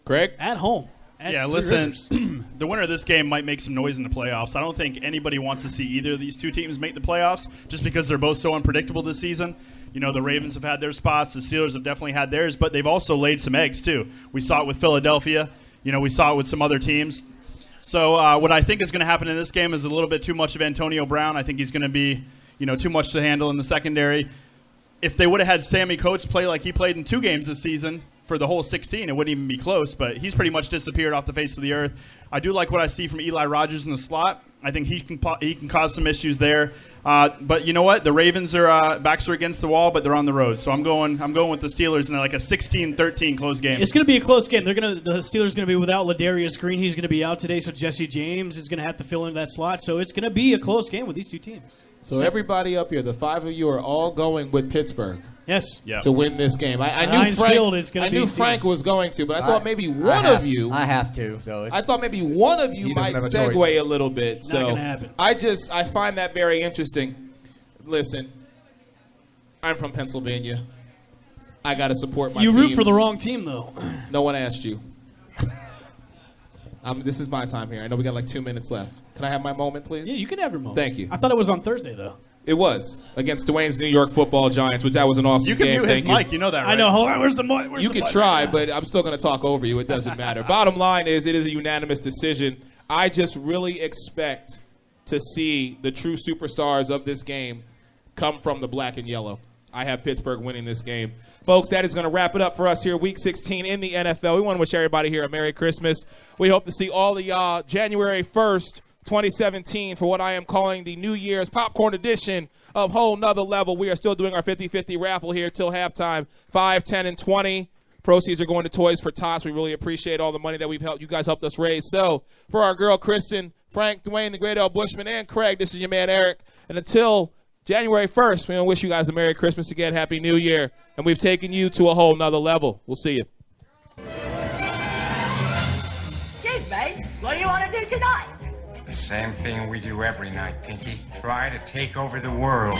Greg? At home. Listen, the winner of this game might make some noise in the playoffs. I don't think anybody wants to see either of these two teams make the playoffs just because they're both so unpredictable this season. You know, the Ravens have had their spots. The Steelers have definitely had theirs, but they've also laid some eggs, too. We saw it with Philadelphia. You know, we saw it with some other teams. So what I think is going to happen in this game is a little bit too much of Antonio Brown. I think he's going to be, too much to handle in the secondary. If they would have had Sammy Coates play like he played in 2 games this season for the whole 16, it wouldn't even be close, but he's pretty much disappeared off the face of the earth. I do like what I see from Eli Rogers in the slot. I think he can cause some issues there. But you know what? The Ravens are backs are against the wall, but they're on the road. So I'm going with the Steelers in like a 16-13 close game. It's going to be a close game. The Steelers are going to be without Ladarius Green. He's going to be out today, so Jesse James is going to have to fill in that slot. So it's going to be a close game with these two teams. So everybody up here, the 5 of you are all going with Pittsburgh. Yes. To win this game. I knew Frank was going to, but I thought maybe one of you. I have to. So I thought maybe one of you might segue a little bit. Not So gonna happen. I find that very interesting. Listen, I'm from Pennsylvania. I got to support my You teams. root for the wrong team, though. No one asked you. This is my time here. I know we got like 2 minutes left. Can I have my moment, please? Yeah, you can have your moment. Thank you. I thought it was on Thursday, though. It was against Dwayne's New York Football Giants, which that was an awesome You can game. mute his Thank you. mic. You know that, right? I know. Hold on. Where's the mic? You can try, but I'm still going to talk over you. It doesn't matter. Bottom line is it is a unanimous decision. I just really expect to see the true superstars of this game come from the black and yellow. I have Pittsburgh winning this game. Folks, that is going to wrap it up for us here, Week 16 in the NFL. We want to wish everybody here a Merry Christmas. We hope to see all of y'all January 1st, 2017 for what I am calling the New Year's Popcorn Edition of Whole Nother Level. We are still doing our 50-50 raffle here till halftime, 5, 10, and 20. Proceeds are going to Toys for Tots. We really appreciate all the money that you guys helped us raise. So for our girl Kristen, Frank, Dwayne, the Great Al Bushman, and Craig, this is your man Eric. And until January 1st, we want to wish you guys a Merry Christmas again, Happy New Year. And we've taken you to a whole nother level. We'll see you. Gee, mate, what do you want to do tonight? The same thing we do every night, Pinky. Try to take over the world.